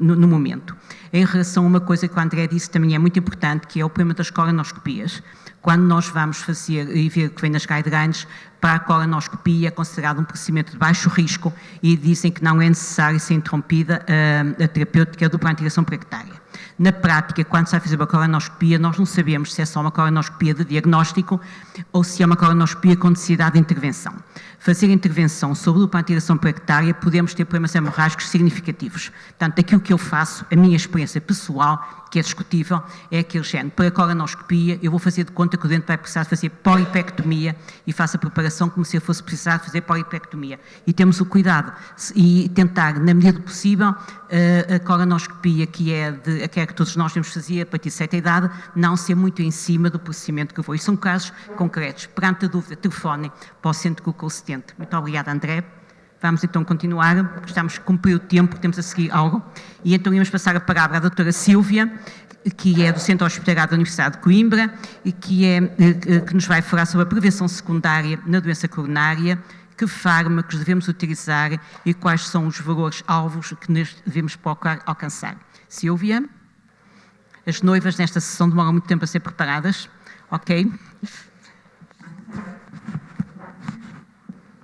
no momento. Em relação a uma coisa que o André disse, também é muito importante, que é o problema das colonoscopias. Quando nós vamos fazer, e ver que vem nas guidelines, para a colonoscopia é considerado um procedimento de baixo risco e dizem que não é necessário ser interrompida a terapêutica dupla antirrigação plaquetária. Na prática, quando se vai fazer uma colonoscopia, nós não sabemos se é só uma colonoscopia de diagnóstico ou se é uma colonoscopia com necessidade de intervenção. Fazer intervenção sob lupa anti-radiação plaquetária, podemos ter problemas hemorrágicos significativos. Portanto, aquilo que eu faço, a minha experiência pessoal, que é discutível, é aquele género. Para a colonoscopia, eu vou fazer de conta que o doente vai precisar de fazer polipectomia e faço a preparação como se eu fosse precisar de fazer polipectomia. E temos o cuidado e tentar, na medida do possível, a colonoscopia que todos nós temos que fazer a partir de certa idade, não ser muito em cima do procedimento que eu vou. E são casos concretos. Perante a dúvida, telefone para o centro glucosistente. Muito obrigada, André. Vamos então continuar, porque estamos a cumprir o tempo, temos a seguir algo. E então íamos passar a palavra à doutora Sílvia, que é do Centro Hospitalar da Universidade de Coimbra e que nos vai falar sobre a prevenção secundária na doença coronária, que fármacos devemos utilizar e quais são os valores-alvos que nós devemos procurar alcançar. Sílvia, as noivas nesta sessão demoram muito tempo a ser preparadas, ok?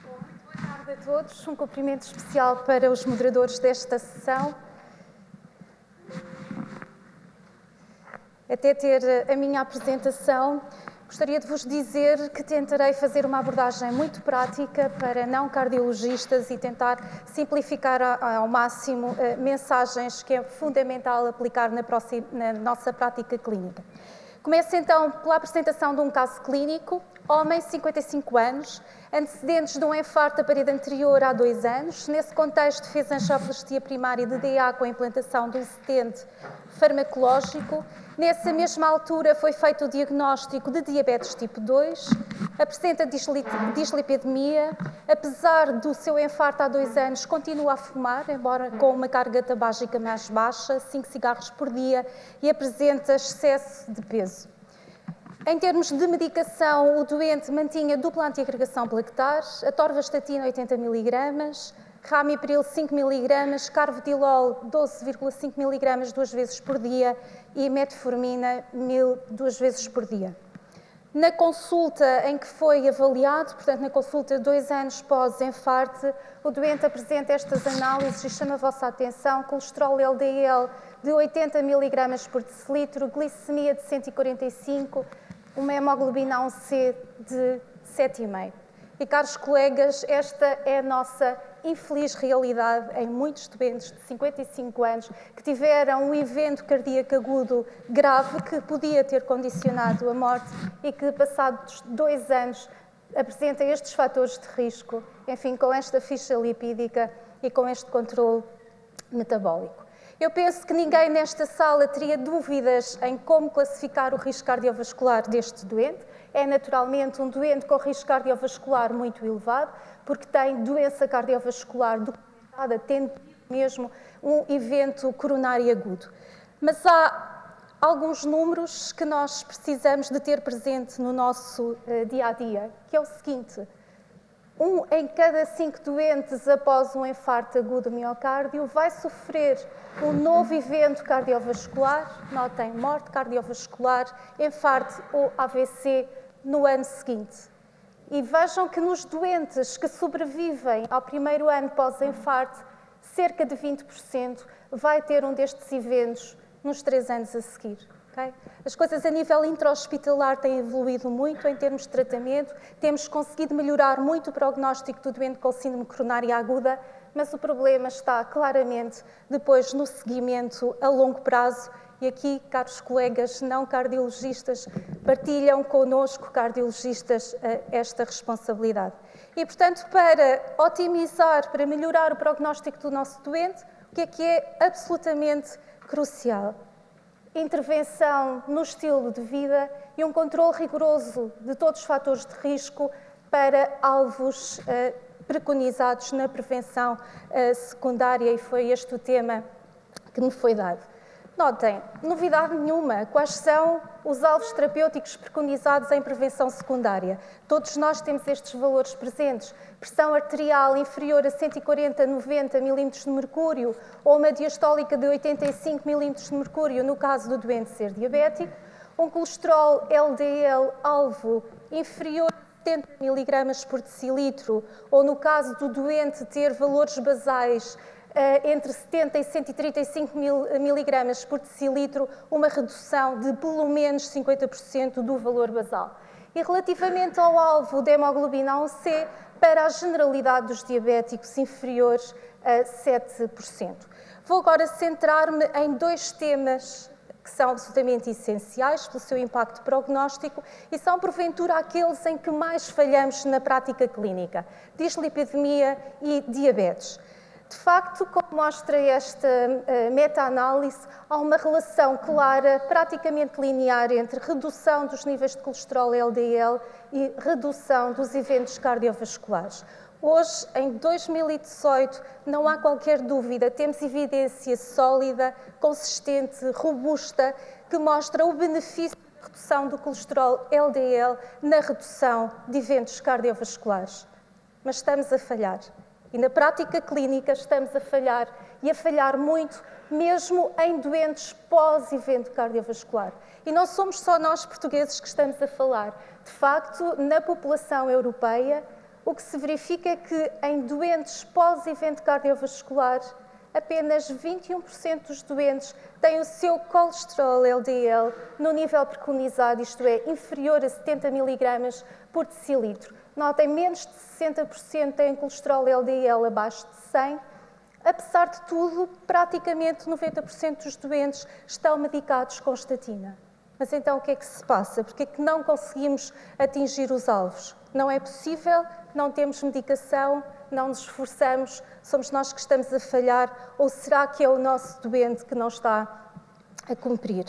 Boa tarde a todos, um cumprimento especial para os moderadores desta sessão. Até ter a minha apresentação, gostaria de vos dizer que tentarei fazer uma abordagem muito prática para não cardiologistas e tentar simplificar ao máximo mensagens que é fundamental aplicar na nossa prática clínica. Começo então pela apresentação de um caso clínico, homem, 55 anos, antecedentes de um infarto da parede anterior há 2 anos. Nesse contexto, fez angioplastia primária de DA com a implantação de um stent farmacológico. Nessa mesma altura foi feito o diagnóstico de diabetes tipo 2, apresenta dislipidemia, apesar do seu infarto há 2 anos, continua a fumar, embora com uma carga tabágica mais baixa, 5 cigarros por dia, e apresenta excesso de peso. Em termos de medicação, o doente mantinha dupla antiagregação plaquetar, atorvastatina 80 mg, ramipril 5 mg, carvedilol 12,5 mg 2 vezes por dia e metformina 1000 2 vezes por dia. Na consulta em que foi avaliado, portanto na consulta 2 anos pós-infarto, o doente apresenta estas análises e chama a vossa atenção: colesterol LDL de 80 mg por decilitro, glicemia de 145, uma hemoglobina A1C de 7,5. E, caros colegas, esta é a nossa infeliz realidade em muitos doentes de 55 anos que tiveram um evento cardíaco agudo grave que podia ter condicionado a morte e que, passados 2 anos, apresenta estes fatores de risco, enfim, com esta ficha lipídica e com este controle metabólico. Eu penso que ninguém nesta sala teria dúvidas em como classificar o risco cardiovascular deste doente. É naturalmente um doente com risco cardiovascular muito elevado, porque tem doença cardiovascular documentada, tendo mesmo um evento coronário agudo. Mas há alguns números que nós precisamos de ter presente no nosso dia-a-dia, que é o seguinte: 1 em cada 5 doentes após um infarto agudo do miocárdio vai sofrer um novo evento cardiovascular, notem, morte cardiovascular, infarto ou AVC no ano seguinte. E vejam que nos doentes que sobrevivem ao primeiro ano pós-infarto, cerca de 20% vai ter um destes eventos nos 3 anos a seguir. Okay? As coisas a nível intra-hospitalar têm evoluído muito em termos de tratamento, temos conseguido melhorar muito o prognóstico do doente com síndrome coronária aguda, mas o problema está claramente depois no seguimento a longo prazo. E aqui, caros colegas não cardiologistas, partilham connosco, cardiologistas, esta responsabilidade. E, portanto, para otimizar, para melhorar o prognóstico do nosso doente, o que é absolutamente crucial? Intervenção no estilo de vida e um controle rigoroso de todos os fatores de risco para alvos preconizados na prevenção secundária, e foi este o tema que me foi dado. Notem, novidade nenhuma, quais são os alvos terapêuticos preconizados em prevenção secundária? Todos nós temos estes valores presentes: pressão arterial inferior a 140/90 mm de mercúrio ou uma diastólica de 85 mm de mercúrio no caso do doente ser diabético, um colesterol LDL alvo inferior a 70 mg por decilitro ou no caso do doente ter valores basais entre 70 e 135 miligramas por decilitro, uma redução de pelo menos 50% do valor basal. E relativamente ao alvo da hemoglobina A1C, para a generalidade dos diabéticos inferiores a 7%. Vou agora centrar-me em dois temas que são absolutamente essenciais pelo seu impacto prognóstico e são, porventura, aqueles em que mais falhamos na prática clínica: dislipidemia e diabetes. De facto, como mostra esta meta-análise, há uma relação clara, praticamente linear, entre redução dos níveis de colesterol LDL e redução dos eventos cardiovasculares. Hoje, em 2018, não há qualquer dúvida, temos evidência sólida, consistente, robusta, que mostra o benefício da redução do colesterol LDL na redução de eventos cardiovasculares. Mas estamos a falhar. E na prática clínica estamos a falhar, e a falhar muito, mesmo em doentes pós-evento cardiovascular. E não somos só nós portugueses que estamos a falar. De facto, na população europeia, o que se verifica é que em doentes pós-evento cardiovascular, apenas 21% dos doentes têm o seu colesterol LDL no nível preconizado, isto é, inferior a 70 mg por decilitro. Notem, menos de 60% têm colesterol LDL abaixo de 100. Apesar de tudo, praticamente 90% dos doentes estão medicados com estatina. Mas então o que é que se passa? Porque é que não conseguimos atingir os alvos? Não é possível, não temos medicação, não nos esforçamos, somos nós que estamos a falhar, ou será que é o nosso doente que não está a cumprir?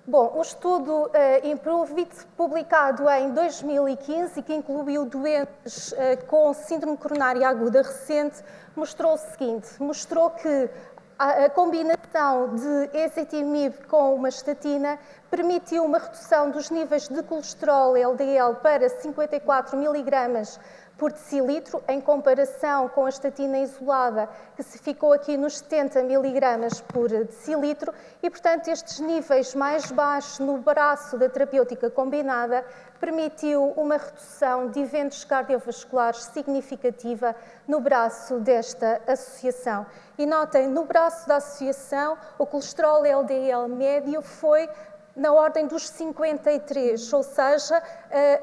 Bom, um estudo Improve It, publicado em 2015 e que incluiu doentes com síndrome coronária aguda recente, mostrou o seguinte: mostrou que a combinação de ezetimibe com uma estatina permitiu uma redução dos níveis de colesterol LDL para 54 mg por decilitro, em comparação com a estatina isolada, que se ficou aqui nos 70 mg por decilitro, e, portanto, estes níveis mais baixos no braço da terapêutica combinada permitiu uma redução de eventos cardiovasculares significativa no braço desta associação. E notem, no braço da associação, o colesterol LDL médio foi na ordem dos 53, ou seja,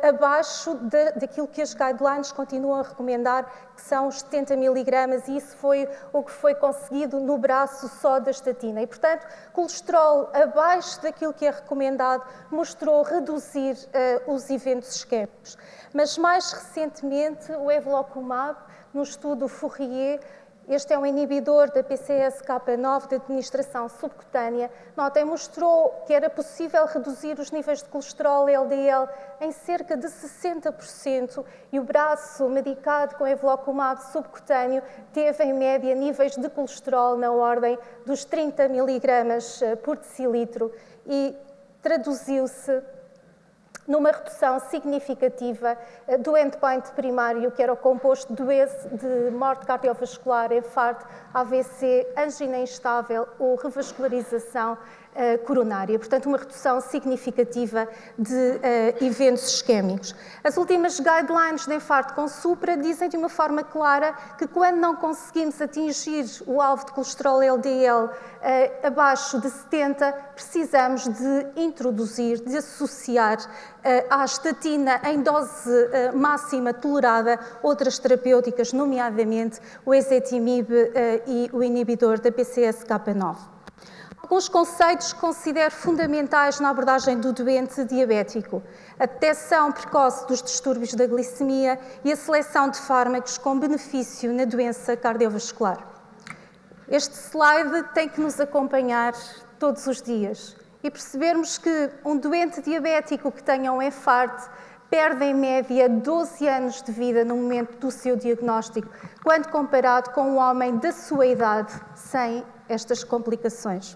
abaixo daquilo que as guidelines continuam a recomendar, que são os 70 mg, e isso foi o que foi conseguido no braço só da estatina. E, portanto, colesterol abaixo daquilo que é recomendado mostrou reduzir os eventos isquémicos. Mas, mais recentemente, o evolocumab, no estudo Fourier, este é um inibidor da PCSK9 de administração subcutânea. Notem, mostrou que era possível reduzir os níveis de colesterol LDL em cerca de 60% e o braço medicado com evolocumab subcutâneo teve, em média, níveis de colesterol na ordem dos 30 mg por decilitro e traduziu-se numa redução significativa do endpoint primário, que era o composto de morte cardiovascular, infarto, AVC, angina instável ou revascularização coronária. Portanto, uma redução significativa de eventos isquémicos. As últimas guidelines de infarto com supra dizem de uma forma clara que quando não conseguimos atingir o alvo de colesterol LDL abaixo de 70, precisamos de introduzir, de associar à estatina em dose máxima tolerada outras terapêuticas, nomeadamente o ezetimibe e o inibidor da PCSK9. Alguns conceitos que considero fundamentais na abordagem do doente diabético: a detecção precoce dos distúrbios da glicemia e a seleção de fármacos com benefício na doença cardiovascular. Este slide tem que nos acompanhar todos os dias e percebermos que um doente diabético que tenha um infarto perde em média 12 anos de vida no momento do seu diagnóstico, quando comparado com um homem da sua idade sem estas complicações.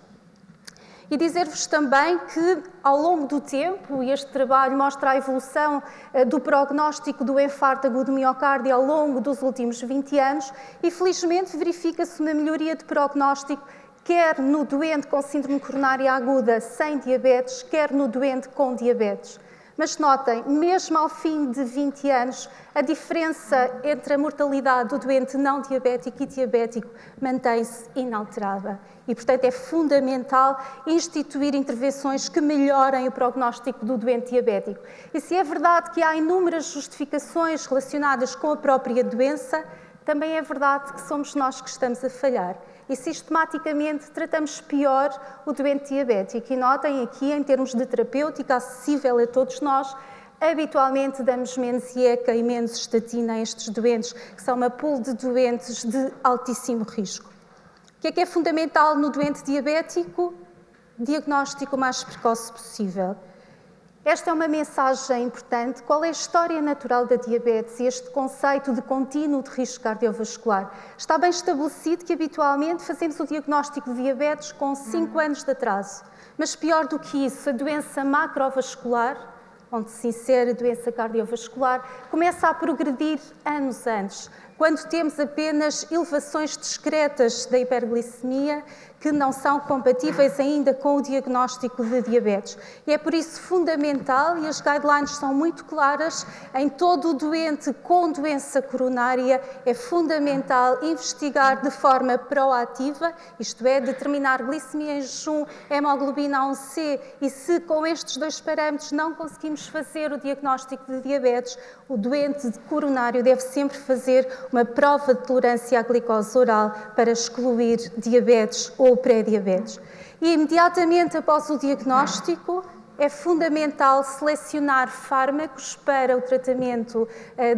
E dizer-vos também que, ao longo do tempo, e este trabalho mostra a evolução do prognóstico do infarto agudo do miocárdio ao longo dos últimos 20 anos, e felizmente verifica-se uma melhoria de prognóstico, quer no doente com síndrome coronária aguda sem diabetes, quer no doente com diabetes. Mas notem, mesmo ao fim de 20 anos, a diferença entre a mortalidade do doente não diabético e diabético mantém-se inalterada. E, portanto, é fundamental instituir intervenções que melhorem o prognóstico do doente diabético. E se é verdade que há inúmeras justificações relacionadas com a própria doença, também é verdade que somos nós que estamos a falhar. E sistematicamente tratamos pior o doente diabético. E notem aqui, em termos de terapêutica acessível a todos nós, habitualmente damos menos IECA e menos estatina a estes doentes, que são uma pool de doentes de altíssimo risco. O que é fundamental no doente diabético? Diagnóstico o mais precoce possível. Esta é uma mensagem importante. Qual é a história natural da diabetes e este conceito de contínuo de risco cardiovascular? Está bem estabelecido que habitualmente fazemos o diagnóstico de diabetes com 5 anos de atraso. Mas pior do que isso, a doença macrovascular, onde se insere a doença cardiovascular, começa a progredir anos antes, quando temos apenas elevações discretas da hiperglicemia que não são compatíveis ainda com o diagnóstico de diabetes. E é por isso fundamental, e as guidelines são muito claras, em todo o doente com doença coronária, é fundamental investigar de forma proativa, isto é, determinar glicemia em jejum, hemoglobina A1C, e se com estes 2 parâmetros não conseguimos fazer o diagnóstico de diabetes, o doente coronário deve sempre fazer uma prova de tolerância à glicose oral para excluir diabetes ou pré-diabetes. E imediatamente após o diagnóstico, é fundamental selecionar fármacos para o tratamento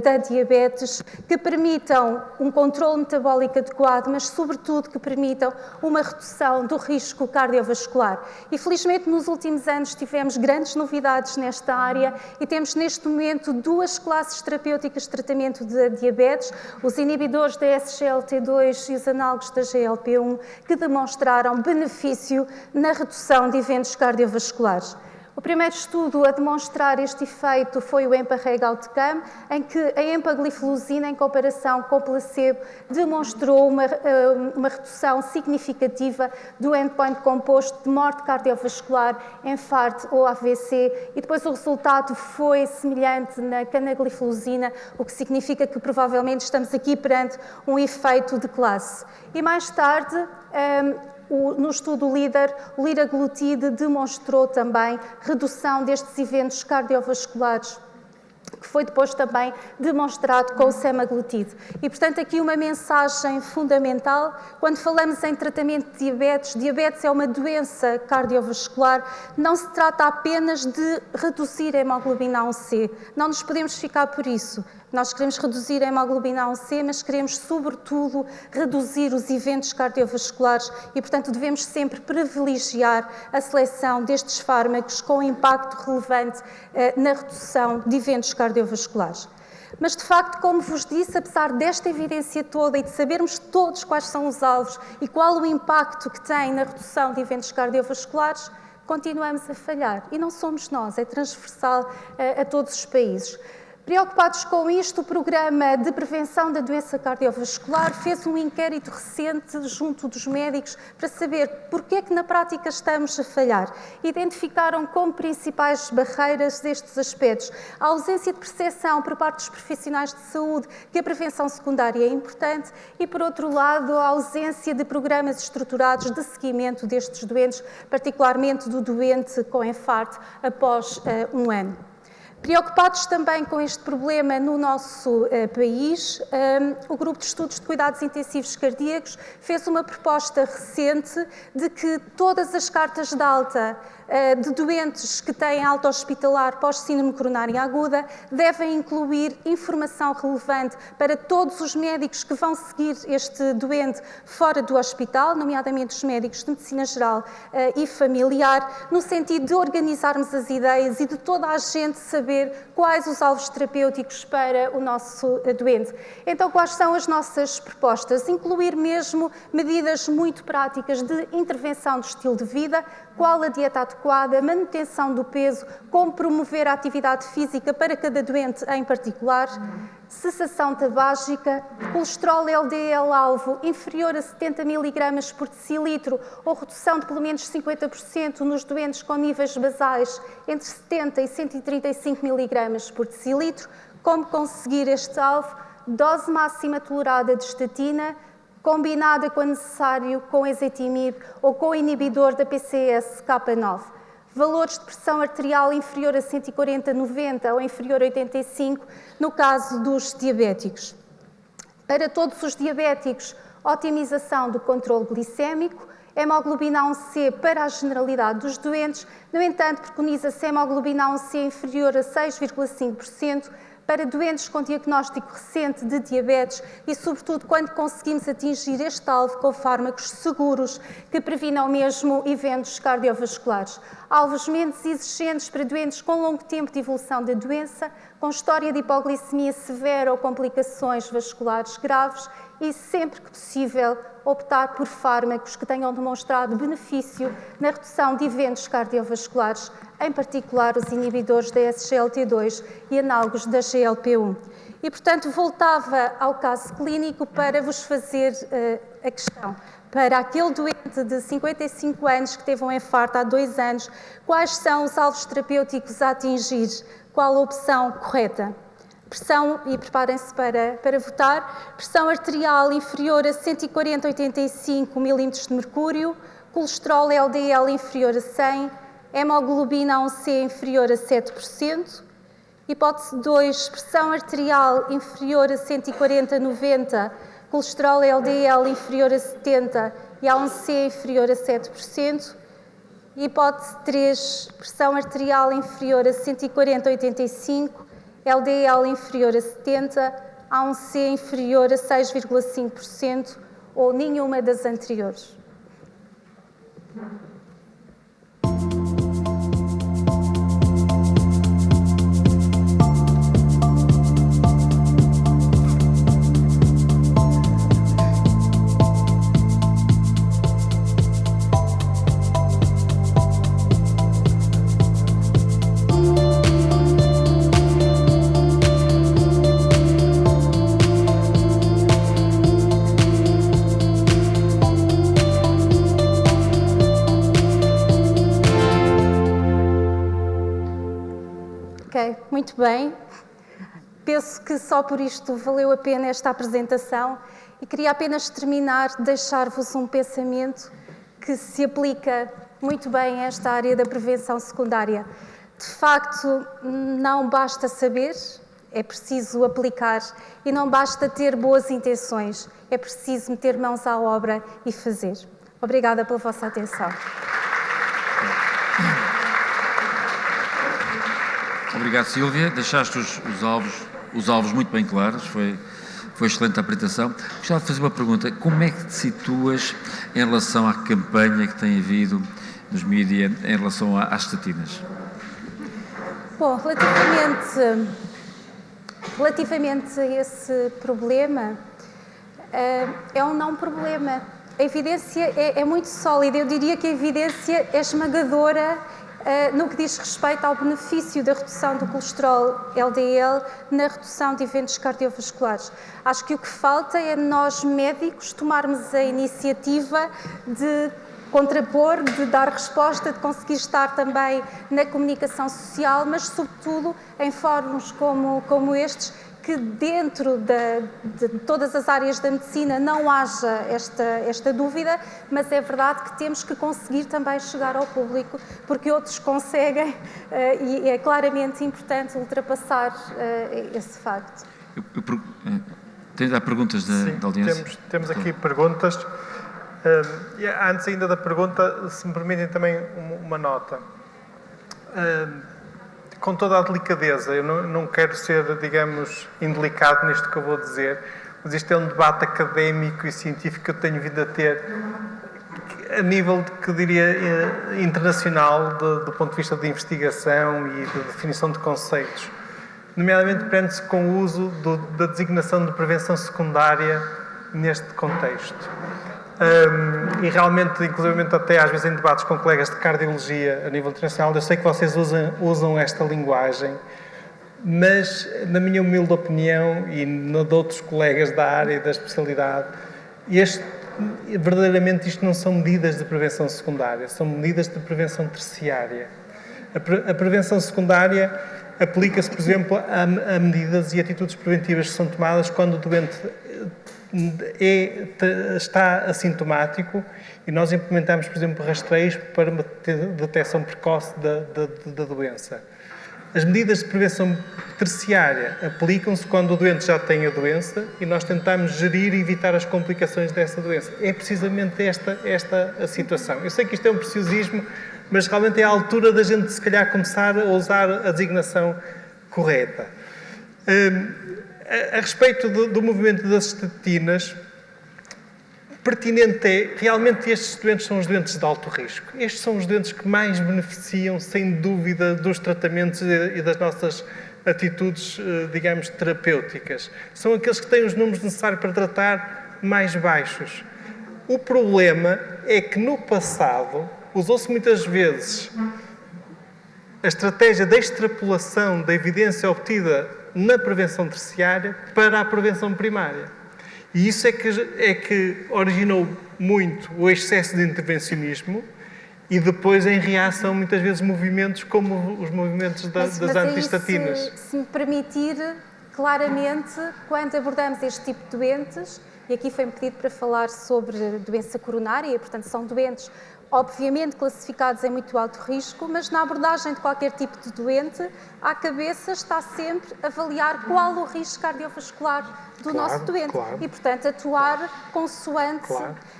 da diabetes que permitam um controle metabólico adequado, mas sobretudo que permitam uma redução do risco cardiovascular. E felizmente nos últimos anos tivemos grandes novidades nesta área e temos neste momento 2 classes terapêuticas de tratamento da diabetes, os inibidores da SGLT2 e os análogos da GLP-1, que demonstraram benefício na redução de eventos cardiovasculares. O primeiro estudo a demonstrar este efeito foi o EMPA-REG Outcome, em que a empagliflozina, em comparação com o placebo, demonstrou uma redução significativa do endpoint composto de morte cardiovascular, infarto ou AVC, e depois o resultado foi semelhante na canagliflozina, o que significa que provavelmente estamos aqui perante um efeito de classe. E mais tarde, no estudo LEADER, o liraglutide demonstrou também redução destes eventos cardiovasculares, que foi depois também demonstrado com o semaglutide. E, portanto, aqui uma mensagem fundamental, quando falamos em tratamento de diabetes, diabetes é uma doença cardiovascular, não se trata apenas de reduzir a hemoglobina A1C, não nos podemos ficar por isso. Nós queremos reduzir a hemoglobina A1C, mas queremos, sobretudo, reduzir os eventos cardiovasculares e, portanto, devemos sempre privilegiar a seleção destes fármacos com impacto relevante na redução de eventos cardiovasculares. Mas, de facto, como vos disse, apesar desta evidência toda e de sabermos todos quais são os alvos e qual o impacto que tem na redução de eventos cardiovasculares, continuamos a falhar. E não somos nós, é transversal a todos os países. Preocupados com isto, o Programa de Prevenção da Doença Cardiovascular fez um inquérito recente junto dos médicos para saber porque é que na prática estamos a falhar. Identificaram como principais barreiras destes aspectos a ausência de percepção por parte dos profissionais de saúde que a prevenção secundária é importante e, por outro lado, a ausência de programas estruturados de seguimento destes doentes, particularmente do doente com infarto após um ano. Preocupados também com este problema no nosso país, o Grupo de Estudos de Cuidados Intensivos Cardíacos fez uma proposta recente de que todas as cartas de alta de doentes que têm alta hospitalar pós-síndrome coronária aguda devem incluir informação relevante para todos os médicos que vão seguir este doente fora do hospital, nomeadamente os médicos de medicina geral e familiar, no sentido de organizarmos as ideias e de toda a gente saber quais os alvos terapêuticos para o nosso doente. Então, quais são as nossas propostas? Incluir mesmo medidas muito práticas de intervenção do estilo de vida, qual a dieta adequada, manutenção do peso, como promover a atividade física para cada doente em particular, cessação tabágica, colesterol LDL-alvo inferior a 70 mg por decilitro ou redução de pelo menos 50% nos doentes com níveis basais entre 70 e 135 mg por decilitro. Como conseguir este alvo? Dose máxima tolerada de estatina, combinada, quando necessário, com ezetimibe ou com o inibidor da PCSK9. Valores de pressão arterial inferior a 140/90 ou inferior a 85, no caso dos diabéticos. Para todos os diabéticos, otimização do controle glicémico, hemoglobina A1C para a generalidade dos doentes, no entanto, preconiza-se hemoglobina A1C inferior a 6,5%, para doentes com diagnóstico recente de diabetes e, sobretudo, quando conseguimos atingir este alvo com fármacos seguros que previnam mesmo eventos cardiovasculares. Alvos menos exigentes para doentes com longo tempo de evolução da doença, com história de hipoglicemia severa ou complicações vasculares graves e, sempre que possível, optar por fármacos que tenham demonstrado benefício na redução de eventos cardiovasculares, em particular os inibidores da SGLT2 e análogos da GLP-1. E, portanto, voltava ao caso clínico para vos fazer a questão. Para aquele doente de 55 anos que teve um infarto há 2 anos, quais são os alvos terapêuticos a atingir? Qual a opção correta? Pressão, e preparem-se para votar, pressão arterial inferior a 140/85 milímetros de mercúrio, colesterol LDL inferior a 100, hemoglobina A1C inferior a 7%. Hipótese 2, pressão arterial inferior a 140/90, colesterol LDL inferior a 70 e A1C inferior a 7%. Hipótese 3, pressão arterial inferior a 140/85, LDL inferior a 70, A1C inferior a 6,5% ou nenhuma das anteriores. Muito bem, penso que só por isto valeu a pena esta apresentação e queria apenas terminar, deixar-vos um pensamento que se aplica muito bem a esta área da prevenção secundária. De facto, não basta saber, é preciso aplicar e não basta ter boas intenções, é preciso meter mãos à obra e fazer. Obrigada pela vossa atenção. Obrigado, Sílvia. Deixaste os alvos muito bem claros. Foi excelente a apresentação. Gostava de fazer uma pergunta. Como é que te situas em relação à campanha que tem havido nos mídias em relação às estatinas? Bom, relativamente a esse problema, é um não problema. A evidência é muito sólida. Eu diria que a evidência é esmagadora no que diz respeito ao benefício da redução do colesterol LDL na redução de eventos cardiovasculares. Acho que o que falta é nós, médicos, tomarmos a iniciativa de contrapor, de dar resposta, de conseguir estar também na comunicação social, mas, sobretudo, em fóruns como estes, que dentro de todas as áreas da medicina não haja esta dúvida, mas é verdade que temos que conseguir também chegar ao público, porque outros conseguem e é claramente importante ultrapassar esse facto. Há perguntas da audiência? Temos aqui perguntas. Antes ainda da pergunta, se me permitem também uma nota. Com toda a delicadeza, eu não quero ser, digamos, indelicado nisto que eu vou dizer, mas isto é um debate académico e científico que eu tenho vindo a ter a nível, que diria, internacional, do ponto de vista de investigação e de definição de conceitos. Nomeadamente, prende-se com o uso da designação de prevenção secundária neste contexto. E realmente, inclusivamente até às vezes em debates com colegas de cardiologia a nível internacional, eu sei que vocês usam esta linguagem, Mas, na minha humilde opinião e na de outros colegas da área e da especialidade, verdadeiramente isto não são medidas de prevenção secundária, são medidas de prevenção terciária. A prevenção secundária aplica-se, por exemplo, a medidas e atitudes preventivas que são tomadas quando o doente está assintomático e nós implementamos, por exemplo, rastreios para uma detecção precoce da doença. As medidas de prevenção terciária aplicam-se quando o doente já tem a doença e nós tentamos gerir e evitar as complicações dessa doença. É precisamente esta a situação. Eu sei que isto é um preciosismo, mas realmente é a altura da gente, se calhar, começar a usar a designação correta. A respeito do movimento das estatinas, pertinente é, realmente estes doentes são os doentes de alto risco. Estes são os doentes que mais beneficiam, sem dúvida, dos tratamentos e das nossas atitudes, digamos, terapêuticas. São aqueles que têm os números necessários para tratar mais baixos. O problema é que, no passado, usou-se muitas vezes a estratégia da extrapolação da evidência obtida na prevenção terciária para a prevenção primária. E isso é que originou muito o excesso de intervencionismo e depois, em reação, muitas vezes, movimentos como os movimentos das antiestatinas. Se me permitir, claramente, quando abordamos este tipo de doentes, e aqui foi-me pedido para falar sobre doença coronária, portanto, são doentes obviamente classificados em muito alto risco, mas na abordagem de qualquer tipo de doente, à cabeça está sempre avaliar qual o risco cardiovascular do nosso doente e, portanto, atuar consoante.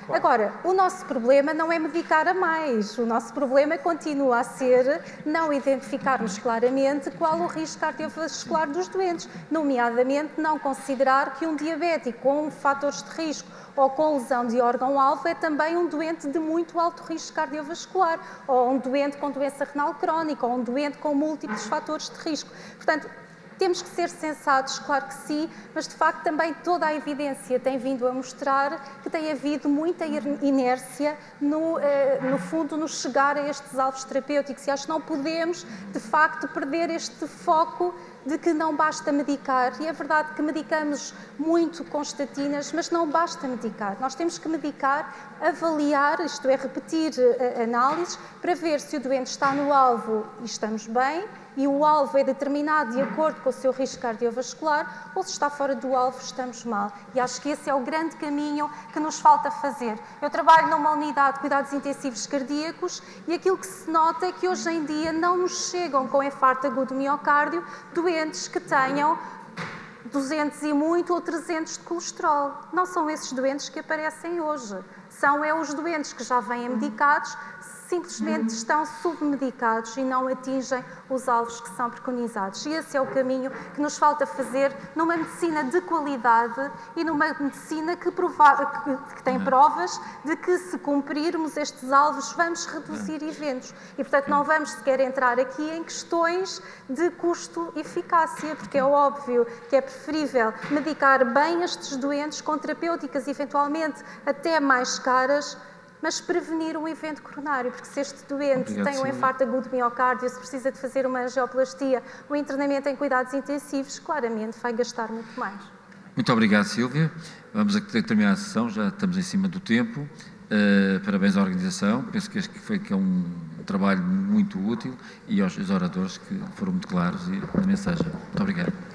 Agora, o nosso problema não é medicar a mais, o nosso problema continua a ser não identificarmos claramente qual o risco cardiovascular dos doentes, nomeadamente não considerar que um diabético com fatores de risco ou com lesão de órgão-alvo é também um doente de muito alto risco cardiovascular, ou um doente com doença renal crónica, ou um doente com múltiplos fatores de risco. Portanto, temos que ser sensatos, claro que sim, mas de facto também toda a evidência tem vindo a mostrar que tem havido muita inércia no fundo, no chegar a estes alvos terapêuticos, e acho que não podemos de facto perder este foco de que não basta medicar, e é verdade que medicamos muito com estatinas, mas não basta medicar. Nós temos que medicar, avaliar, isto é, repetir análises, para ver se o doente está no alvo e estamos bem, e o alvo é determinado de acordo com o seu risco cardiovascular, ou se está fora do alvo, estamos mal. E acho que esse é o grande caminho que nos falta fazer. Eu trabalho numa unidade de cuidados intensivos cardíacos e aquilo que se nota é que hoje em dia não nos chegam com infarto agudo do miocárdio doentes que tenham 200 e muito ou 300 de colesterol. Não são esses doentes que aparecem hoje. São os doentes que já vêm medicados, simplesmente estão submedicados e não atingem os alvos que são preconizados. E esse é o caminho que nos falta fazer numa medicina de qualidade e numa medicina que tem provas de que, se cumprirmos estes alvos, vamos reduzir eventos. E, portanto, não vamos sequer entrar aqui em questões de custo-eficácia, porque é óbvio que é preferível medicar bem estes doentes com terapêuticas, eventualmente até mais caras, mas prevenir um evento coronário, porque se este doente tem um infarto agudo de miocárdio, se precisa de fazer uma angioplastia, um internamento em cuidados intensivos, claramente vai gastar muito mais. Muito obrigado, Sílvia. Vamos a terminar a sessão, já estamos em cima do tempo. Parabéns à organização, penso que é um trabalho muito útil, e aos oradores que foram muito claros na mensagem. Muito obrigado.